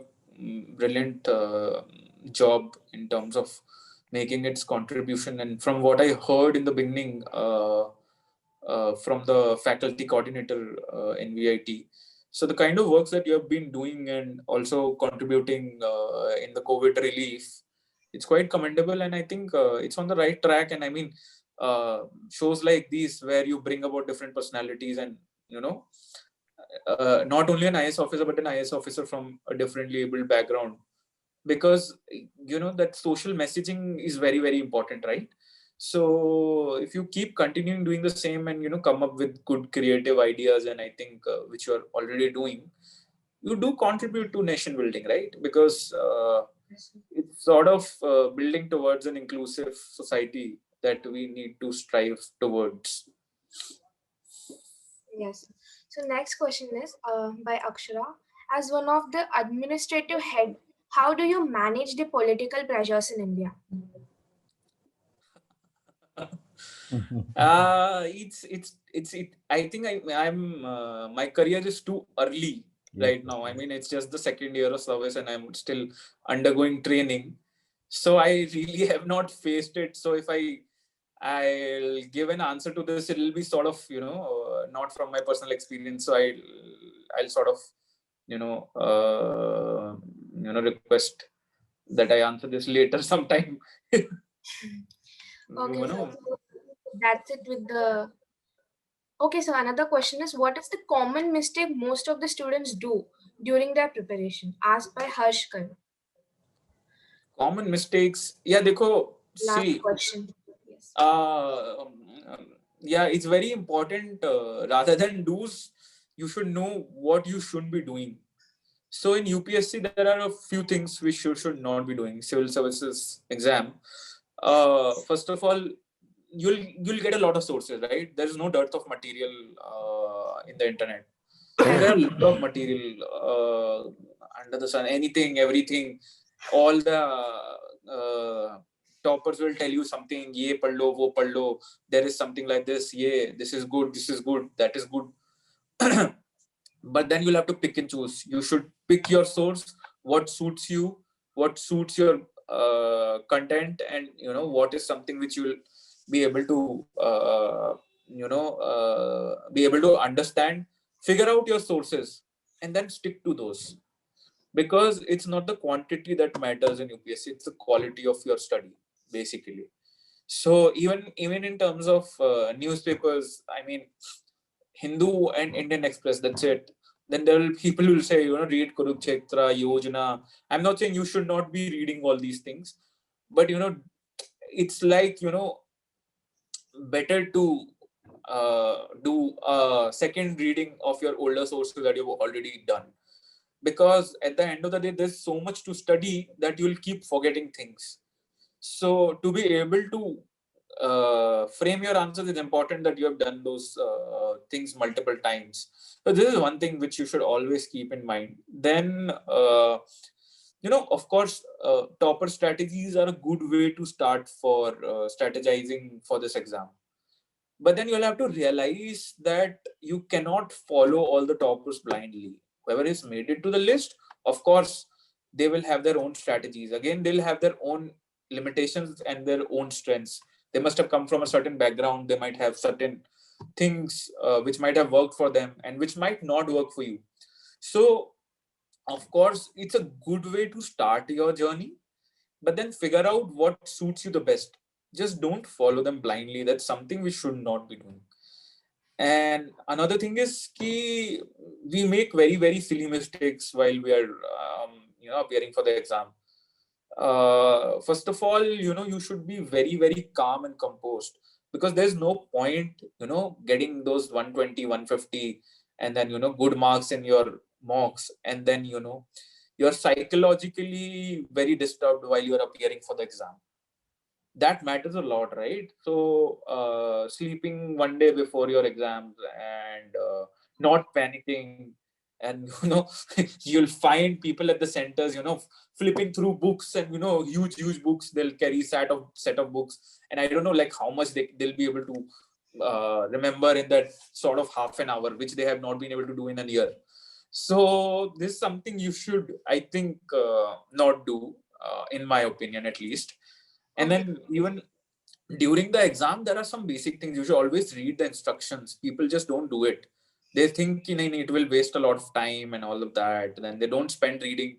brilliant job in terms of making its contribution. And from what I heard in the beginning from the faculty coordinator in VIT, so the kind of works that you have been doing and also contributing in the COVID relief, it's quite commendable. And I think it's on the right track. And I mean, shows like these where you bring about different personalities and, not only an IS officer, but an IS officer from a differently abled background, because that social messaging is very, very important, right? So if you keep continuing doing the same and come up with good creative ideas, and I think which you are already doing, you do contribute to nation building, right? Because it's sort of building towards an inclusive society that we need to strive towards. Yes. So next question is by Akshara. As one of the administrative head, how do you manage the political pressures in India? It's it. I think I'm my career is too early right now. I mean, it's just the second year of service and I'm still undergoing training. So I really have not faced it. So if I'll give an answer to this, it'll be sort of, not from my personal experience. So I'll sort of, request that I answer this later sometime. Okay, so that's it with the. Okay, so another question is, what is the common mistake most of the students do during their preparation? Asked by Harsh Kar. Common mistakes. Yeah, dekho, Last see, question. Yes. Yeah, it's very important. Rather than do's, you should know what you shouldn't be doing. So in UPSC, there are a few things which you should not be doing. Civil services exam. First of all, you'll get a lot of sources, right? There's no dearth of material in the internet. There are a lot of material under the sun. Anything, everything, all the toppers will tell you something. Ye pad lo, wo pad lo. There is something like this. Yeah, this is good. This is good. That is good. But then you'll have to pick and choose. You should pick your source, what suits you, what suits your content, and what is something which you'll be able to be able to understand. Figure out your sources and then stick to those, because it's not the quantity that matters in UPSC, it's the quality of your study basically. So even in terms of newspapers, I mean, Hindu and Indian Express, that's it. Then there will people will say, read Kurukshetra, Yojana. I'm not saying you should not be reading all these things, but it's like, better to do a second reading of your older sources that you've already done. Because at the end of the day, there's so much to study that you'll keep forgetting things. So to be able to frame your answers, it's important that you have done those things multiple times. So this is one thing which you should always keep in mind. Then, of course, topper strategies are a good way to start for strategizing for this exam. But then you'll have to realize that you cannot follow all the toppers blindly. Whoever has made it to the list, of course, they will have their own strategies. Again, they'll have their own limitations and their own strengths. They must have come from a certain background. They might have certain things which might have worked for them and which might not work for you. So, of course, it's a good way to start your journey, but then figure out what suits you the best. Just don't follow them blindly. That's something we should not be doing. And another thing is ki we make very, very silly mistakes while we are appearing for the exam. First of all, you should be very, very calm and composed, because there's no point getting those 120, 150 and then good marks in your mocks, and then you're psychologically very disturbed while you're appearing for the exam. That matters a lot, right? So sleeping one day before your exams and not panicking, and you'll find people at the centers flipping through books, and huge books. They'll carry set of books, and I don't know like how much they'll be able to remember in that sort of half an hour, which they have not been able to do in a year. So this is something you should, I think, not do, in my opinion at least. And then even during the exam, there are some basic things. You should always read the instructions. People just don't do it. They think it will waste a lot of time and all of that. Then they don't spend reading,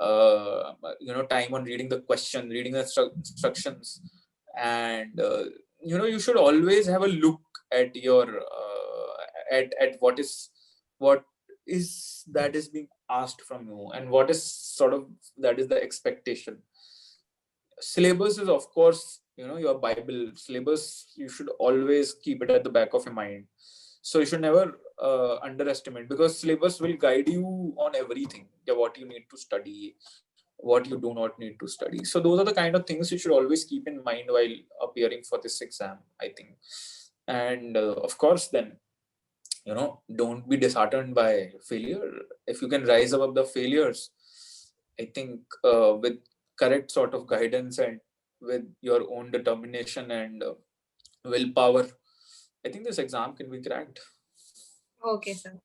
time on reading the question, reading the instructions. And you should always have a look at your at what is that is being asked from you, and what is sort of that is the expectation. Syllabus is, of course, your Bible. Syllabus, you should always keep it at the back of your mind. So you should never underestimate, because syllabus will guide you on everything. What you need to study, what you do not need to study. So those are the kind of things you should always keep in mind while appearing for this exam, I think. And of course, then don't be disheartened by failure. If you can rise above the failures, I think with correct sort of guidance and with your own determination and willpower, I think this exam can be cracked. Okay, sir.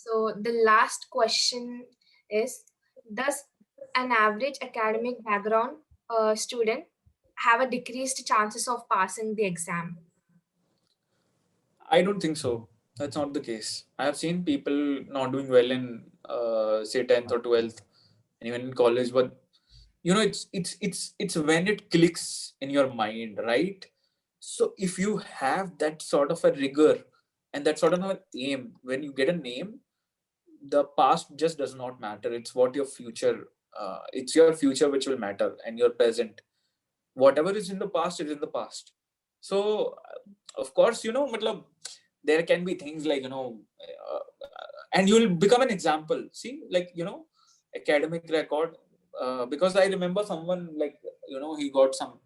So the last question is, does an average academic background student have a decreased chances of passing the exam? I don't think so. That's not the case. I have seen people not doing well in say 10th or 12th, and even in college. But it's when it clicks in your mind, right? So if you have that sort of a rigor and that sort of an aim, when you get a name, the past just does not matter. It's what your future. It's your future which will matter, and your present. Whatever is in the past is in the past. So of course, matlab, there can be things like and you'll become an example. See, like academic record, because I remember someone, like he got some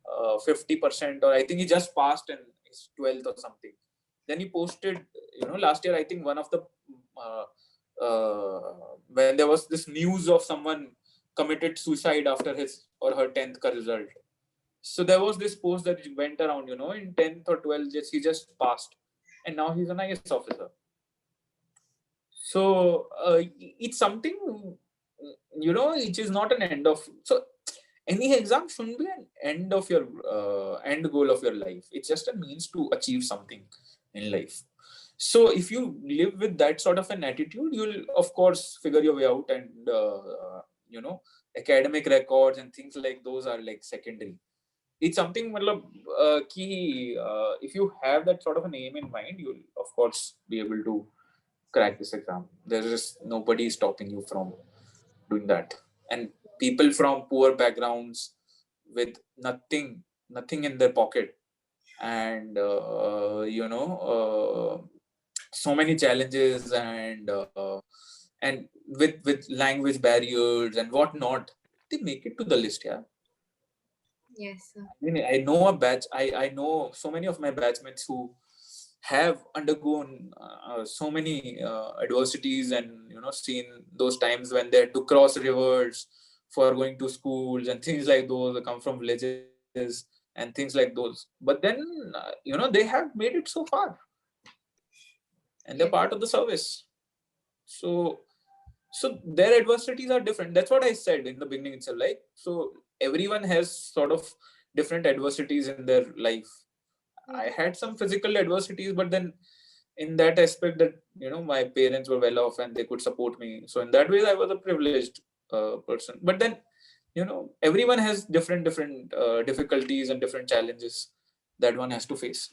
50%, or I think he just passed in his 12th or something. Then he posted, last year, I think one of the uh, when there was this news of someone committed suicide after his or her 10th result. So there was this post that went around, in 10th or 12th, he just passed, and now he's an IS officer. So it's something, which is not an end of. So any exam shouldn't be an end of your end goal of your life. It's just a means to achieve something in life. So if you live with that sort of an attitude, you'll of course figure your way out, and academic records and things like those are like secondary. It's something, if you have that sort of an aim in mind, you'll of course be able to crack this exam. There's just nobody stopping you from doing that. And people from poor backgrounds with nothing in their pocket, and so many challenges, and with language barriers and whatnot, they make it to the list. Yeah. Yes, sir. I mean, I know a batch. I know so many of my batchmates who have undergone so many adversities, and seen those times when they had to cross rivers for going to schools and things like those. They come from villages and things like those. But then they have made it so far, and they're Yes. part of the service. So their adversities are different. That's what I said in the beginning itself. Like, so everyone has sort of different adversities in their life. I had some physical adversities, but then in that aspect that my parents were well off and they could support me. So in that way, I was a privileged person. But then everyone has different difficulties and different challenges that one has to face.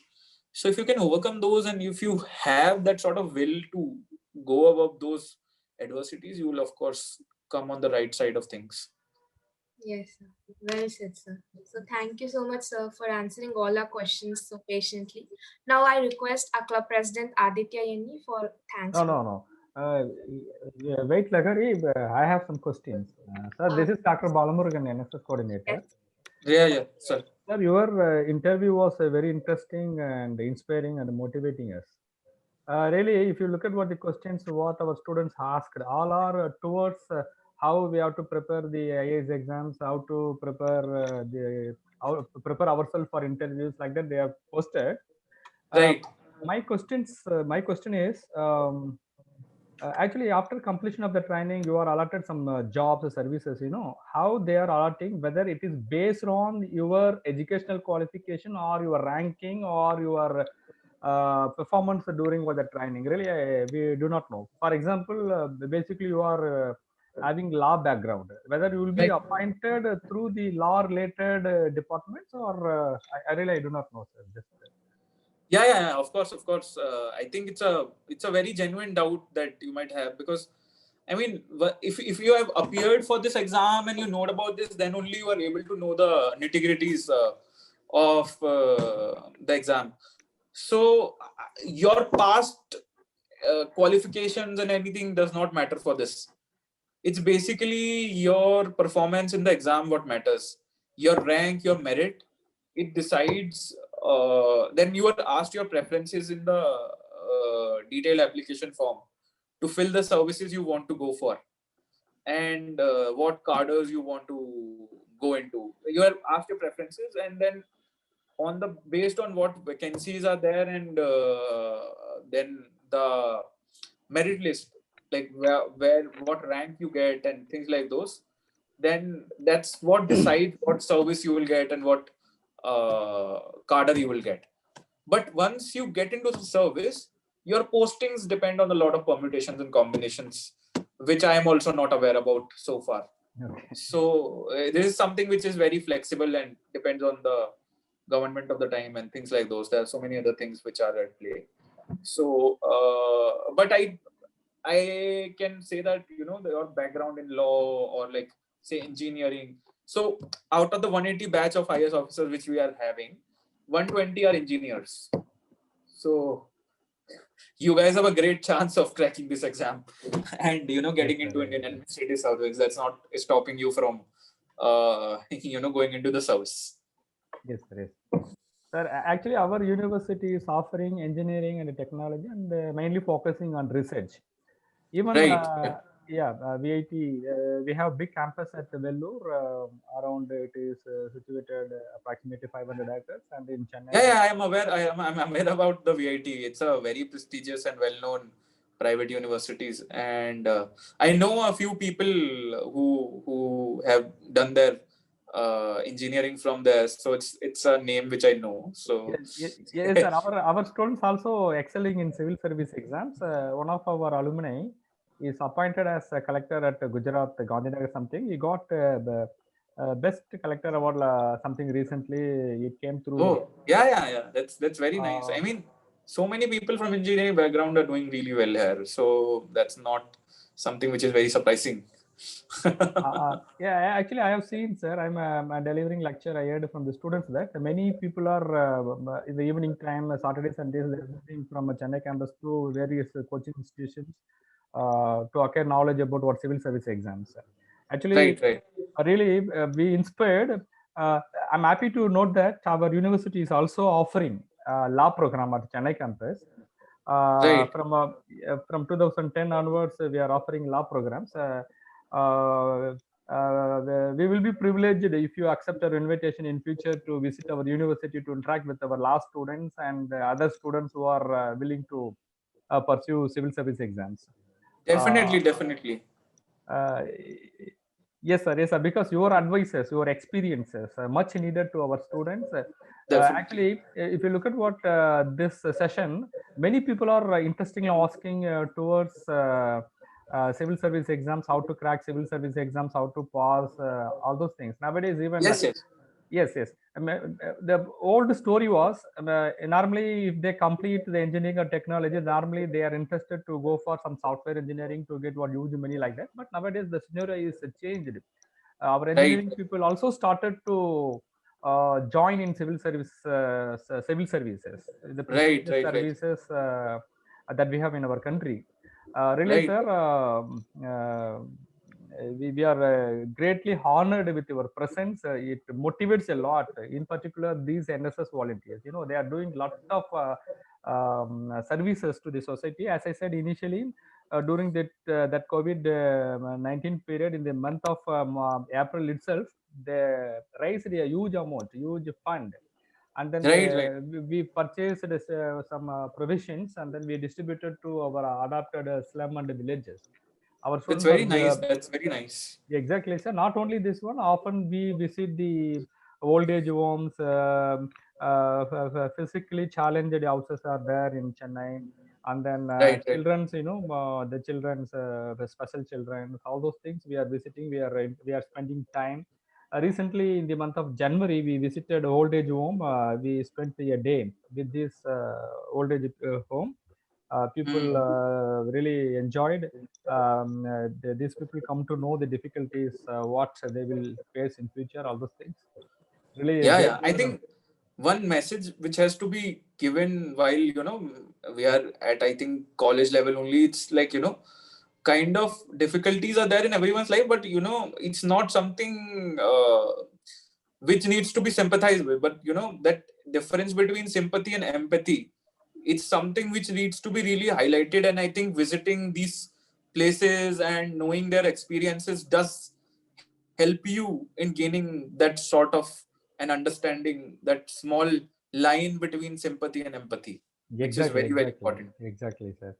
So if you can overcome those, and if you have that sort of will to go above those adversities, you will of course come on the right side of things. Yes, sir. Well said, sir. So thank you so much, sir, for answering all our questions so patiently. Now I request our club president Aditya Yenni for thanks. No. Wait, Lagari, I have some questions. Sir, this is Dr. Balamurugan, NSS coordinator. Yes. Yeah, sir. Sir, your interview was very interesting and inspiring and motivating us. Really, if you look at what the questions, what our students asked, all are towards how we have to prepare the IAS exams, how to prepare prepare ourselves for interviews, like that they have posted. Right. My question is, actually, after completion of the training, you are allotted some jobs or services. How they are allotting, whether it is based on your educational qualification or your ranking or your performance during the training. Really, we do not know. For example, basically, you are having law background. Whether you will be Right. appointed through the law-related departments, or I really do not know, sir. Just, Yeah, of course. I think it's a very genuine doubt that you might have, because I mean, if you have appeared for this exam and you know about this, then only you are able to know the nitty-gritties of the exam. So your past qualifications and anything does not matter for this. It's basically your performance in the exam what matters. Your rank, your merit, it decides. Then you are asked your preferences in the detailed application form to fill the services you want to go for, and what cadres you want to go into. You are asked your preferences, and then based on what vacancies are there, and then the merit list, like where what rank you get and things like those, then that's what decides what service you will get and what cadre you will get. But once you get into the service, your postings depend on a lot of permutations and combinations, which I am also not aware about so far. Okay. So this is something which is very flexible and depends on the government of the time and things like those. There are so many other things which are at play. So, but I can say that your background in law or like say engineering. So out of the 180 batch of IS officers which we are having, 120 are engineers. So you guys have a great chance of cracking this exam and getting into Indian administrative service. That's not stopping you from going into the service. Yes, sir. Yes. Sir, actually, our university is offering engineering and technology and mainly focusing on research. Even Right. VIT, we have big campus at Vellore. Around it is situated approximately 500 acres, and in Chennai. Yeah, I am aware. I'm aware about the VIT. It's a very prestigious and well-known private universities, and I know a few people who have done their engineering from there. So it's a name which I know. So Yes, sir. Our students also excelling in civil service exams. One of our alumni is appointed as a collector at Gujarat, Gandhinagar something. He got the best collector award something recently. It came through. Oh, yeah. That's very nice. I mean, so many people from engineering background are doing really well here. So that's not something which is very surprising. Yeah, actually, I have seen, sir. I'm delivering lecture. I heard from the students that many people are in the evening time, Saturday, Sundays, they're visiting from a Chennai campus to various coaching institutions to acquire knowledge about what civil service exams. Actually, Right. really, we inspired. I'm happy to note that our university is also offering law program at Chennai campus. Right. From 2010 onwards, we are offering law programs. We will be privileged if you accept our invitation in future to visit our university to interact with our law students and other students who are willing to pursue civil service exams. Definitely. Uh, yes, sir. Because your advices, your experiences are much needed to our students. Actually, if you look at what this session, many people are interestingly asking towards civil service exams, how to crack civil service exams, how to pass, all those things. Nowadays, even yes. The old story was normally if they complete the engineering or technology, normally they are interested to go for some software engineering to get what huge money like that. But nowadays the scenario is changed. Our engineering people also started to join in civil services, the prestigious services that we have in our country. Really, sir, we are greatly honored with your presence. It motivates a lot. In particular, these NSS volunteers, they are doing lot of services to the society. As I said initially, during that COVID-19 period, in the month of April itself, they raised a huge amount, huge fund, and then we purchased some provisions, and then we distributed to our adopted slum and villages. Our students That's very nice. Exactly, sir. Not only this one, often we visit the old age homes, physically challenged houses are there in Chennai, and then children's, the children's, the special children, all those things we are visiting. We are spending time. Recently, in the month of January, we visited old age home. We spent a day with this old age home. People really enjoyed. These people come to know the difficulties, what they will face in future, all those things. Really, I think one message which has to be given while we are at, I think, college level only. It's like kind of difficulties are there in everyone's life, but it's not something which needs to be sympathized with. But that difference between sympathy and empathy, it's something which needs to be really highlighted. And I think visiting these places and knowing their experiences does help you in gaining that sort of an understanding, that small line between sympathy and empathy, which is very important. Exactly, sir.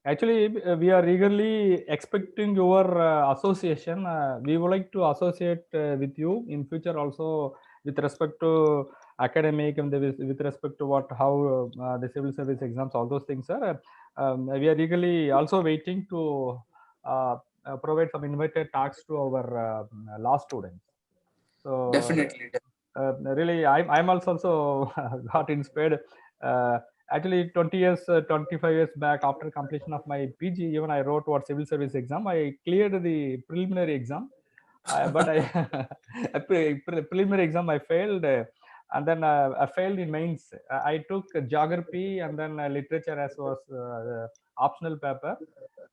Actually, we are eagerly expecting your association. We would like to associate with you in future also with respect to academic and with respect to how the civil service exams, all those things, sir. We are eagerly also waiting to provide some invited talks to our law students. So Definitely. really, I'm also got inspired. Uh, Actually, 20 years, 25 years back, after completion of my PG, even I wrote what civil service exam. I cleared the preliminary exam, but I preliminary exam I failed, and then I failed in mains. I took geography and then literature as was optional paper,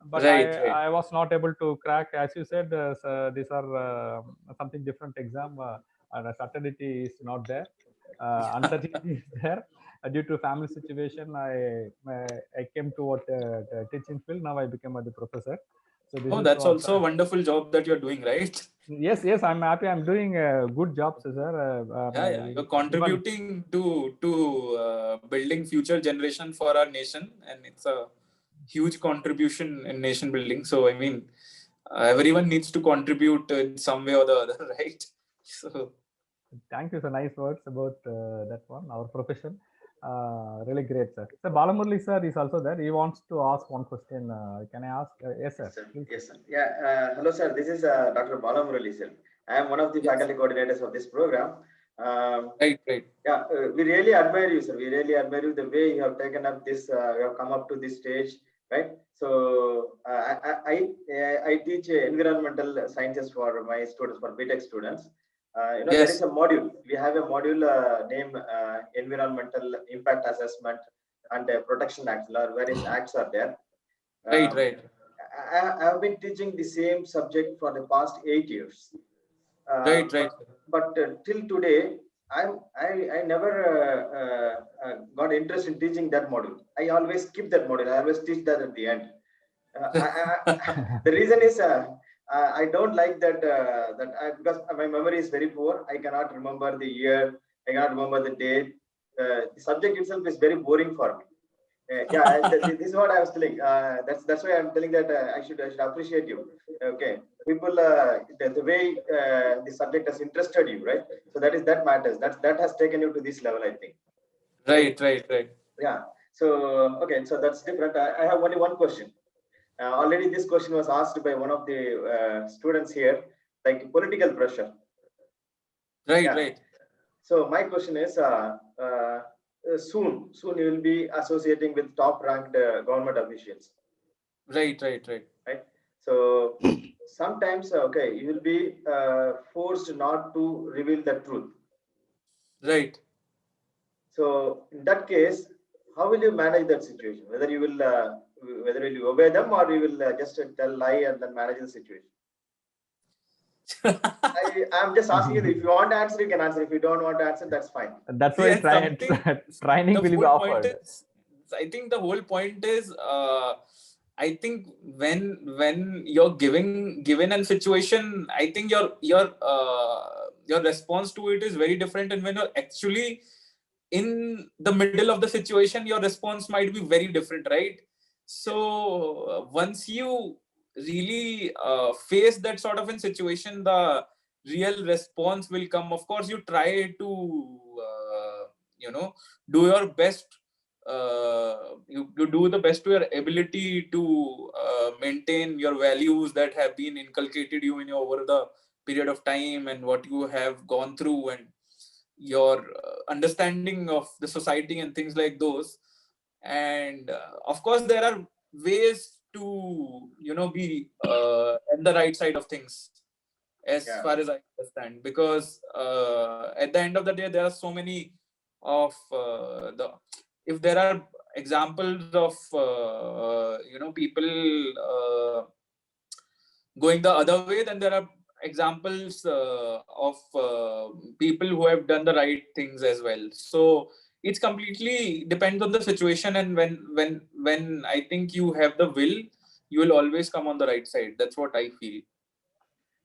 but Right, right. I was not able to crack. As you said, so these are something different exam, and certainty is not there. Uncertainty is there. Due to family situation, I came to what teaching field. Now I became the professor. So this Oh, is that's what. also a wonderful job that you're doing, right? Yes, I'm happy. I'm doing a good job, sir. Yeah. You're Even contributing to building future generation for our nation, and it's a huge contribution in nation building. So I mean, everyone needs to contribute in some way or the other, right? So thank you, sir. Nice words about that one. Our profession, really great, sir. So Balamurli sir is also there. He wants to ask one question. Can I ask? Yes, sir. Yes, sir. Please. Yes, sir. Yeah. Hello, sir. This is Dr. Balamurali, sir. I am one of the yes, faculty coordinators of this program. right, right, Yeah, we really admire you, sir. We really admire you the way you have taken up this. You have come up to this stage, right? So I teach environmental sciences for my students, for BTech students. There is yes, a module. We have a module named Environmental Impact Assessment and Protection Acts. Various acts are there. right, Um, right, I have been teaching the same subject for the past 8 years, right, right, but till today, I never got interest in teaching that module. I always skip that module. I always teach that at the end. The reason is I don't like that because my memory is very poor. I cannot remember the year. I cannot remember the date. The subject itself is very boring for me. This is what I was telling. That's why I'm telling that I should appreciate you. Okay, people, the way the subject has interested you, right? So that matters. That has taken you to this level, I think. right, right, right. Yeah. So okay, so that's different. I have only one question. Already, this question was asked by one of the students here, like political pressure. Right, Yeah. right, So my question is, soon you will be associating with top-ranked government officials, right, right, right, right? So sometimes, okay, you will be forced not to reveal the truth. right. So in that case, how will you manage that situation? Whether you obey them or you will just tell lie and then manage the situation. I'm just asking you, if you want to answer, you can answer. If you don't want to answer, that's fine. That's why Yes, something. training The will be whole point offered. is, I think the whole point is, I think when you're given a situation, I think your response to it is very different, and when you're actually in the middle of the situation, your response might be very different, right? So once you really face that sort of a situation, the real response will come. Of course, you try to do your best. You do the best to your ability to maintain your values that have been inculcated you in your over the period of time, and what you have gone through, and your understanding of the society and things like those. And of course there are ways to be on the right side of things, as Yeah. far as I understand, because at the end of the day there are so many of the if there are examples of people going the other way, then there are examples of people who have done the right things as well. So it's completely depends on the situation, and when I think you have the will, you will always come on the right side. That's what I feel.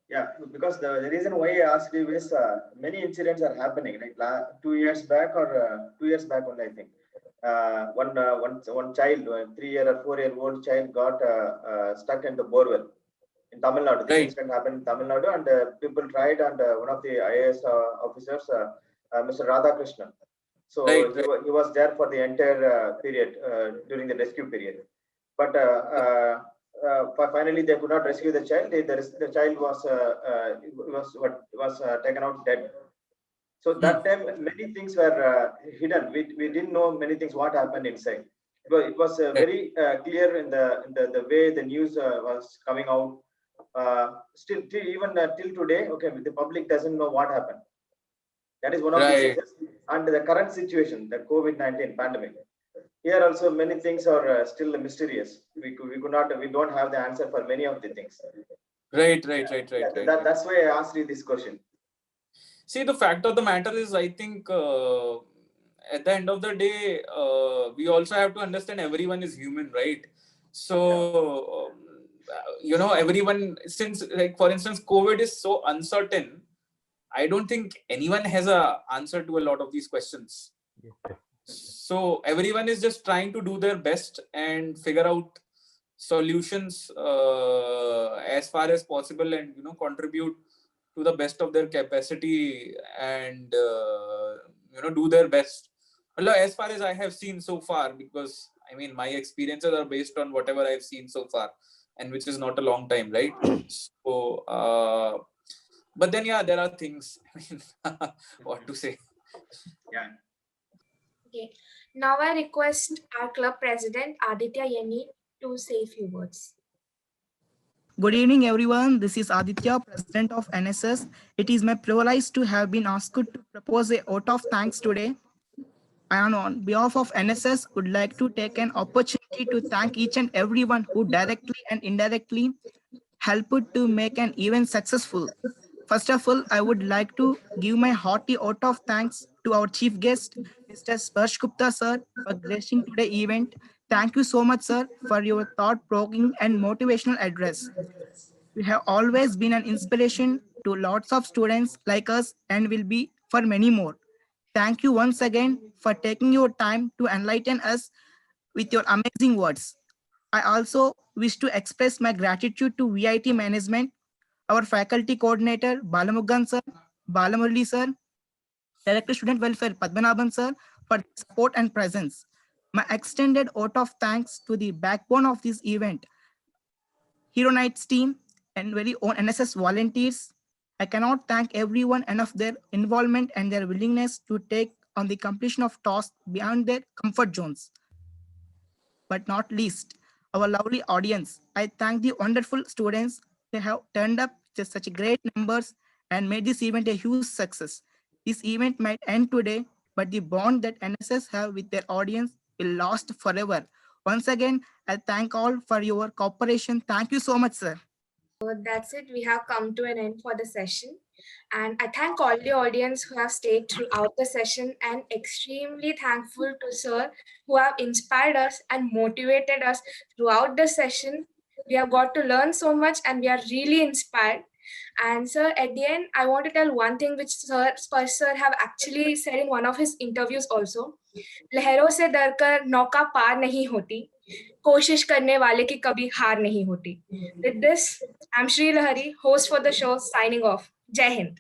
Yeah, because the reason why I asked you is many incidents are happening. Like 2 years back or 2 years back only, I think. one child, a 3-year or 4-year-old child, got stuck in the borewell in Tamil Nadu. This incident happened in Tamil Nadu, and people tried, and one of the IAS officers, Mr. Radhakrishnan. So he was there for the entire period during the rescue period. But finally, they could not rescue the child. The child was taken out dead. So that time, many things were hidden. We didn't know many things what happened inside. It was very clear in the way the news was coming out. Still, even till today, okay, the public doesn't know what happened. That is one of the reasons. And the current situation, the COVID-19 pandemic, here also many things are still mysterious. We don't have the answer for many of the things. Right. That's why I asked you this question. See, the fact of the matter is, I think at the end of the day, we also have to understand everyone is human, right? So, everyone, since, like, for instance, COVID is so uncertain, I don't think anyone has an answer to a lot of these questions. So everyone is just trying to do their best and figure out solutions as far as possible, and contribute to the best of their capacity, and do their best. As far as I have seen so far, because I mean my experiences are based on whatever I've seen so far, and which is not a long time, right? So but then there are things. I mean, what to say? Yeah. Okay. Now I request our club president Aditya Yeni to say a few words. Good evening, everyone. This is Aditya, president of NSS. It is my privilege to have been asked to propose a vote of thanks today. And on behalf of NSS, would like to take an opportunity to thank each and everyone who directly and indirectly helped to make an event successful. First of all, I would like to give my hearty vote of thanks to our chief guest, Mr. Sparsh Gupta, sir, for gracing today's event. Thank you so much, sir, for your thought-provoking and motivational address. You have always been an inspiration to lots of students like us and will be for many more. Thank you once again for taking your time to enlighten us with your amazing words. I also wish to express my gratitude to VIT management, our faculty coordinator, Balamuggan sir, Balamurli sir, Director Student Welfare, Padmanabhan sir, for their support and presence. My extended vote of thanks to the backbone of this event, Hero Nights team and very own NSS volunteers. I cannot thank everyone enough their involvement and their willingness to take on the completion of tasks beyond their comfort zones. But not least, our lovely audience. I thank the wonderful students. They have turned up just such great numbers and made this event a huge success. This event might end today, but the bond that NSS have with their audience will last forever. Once again, I thank all for your cooperation. Thank you so much, sir. So that's it. We have come to an end for the session. And I thank all the audience who have stayed throughout the session, and extremely thankful to sir who have inspired us and motivated us throughout the session. We have got to learn so much and we are really inspired. And sir, at the end, I want to tell one thing which Sparsh sir have actually said in one of his interviews also. लहरों से डरकर नौका पार नहीं होती, कोशिश करने वाले की कभी हार नहीं होती. With this, I'm Sri Lahari, host for the show, signing off. Jai Hind.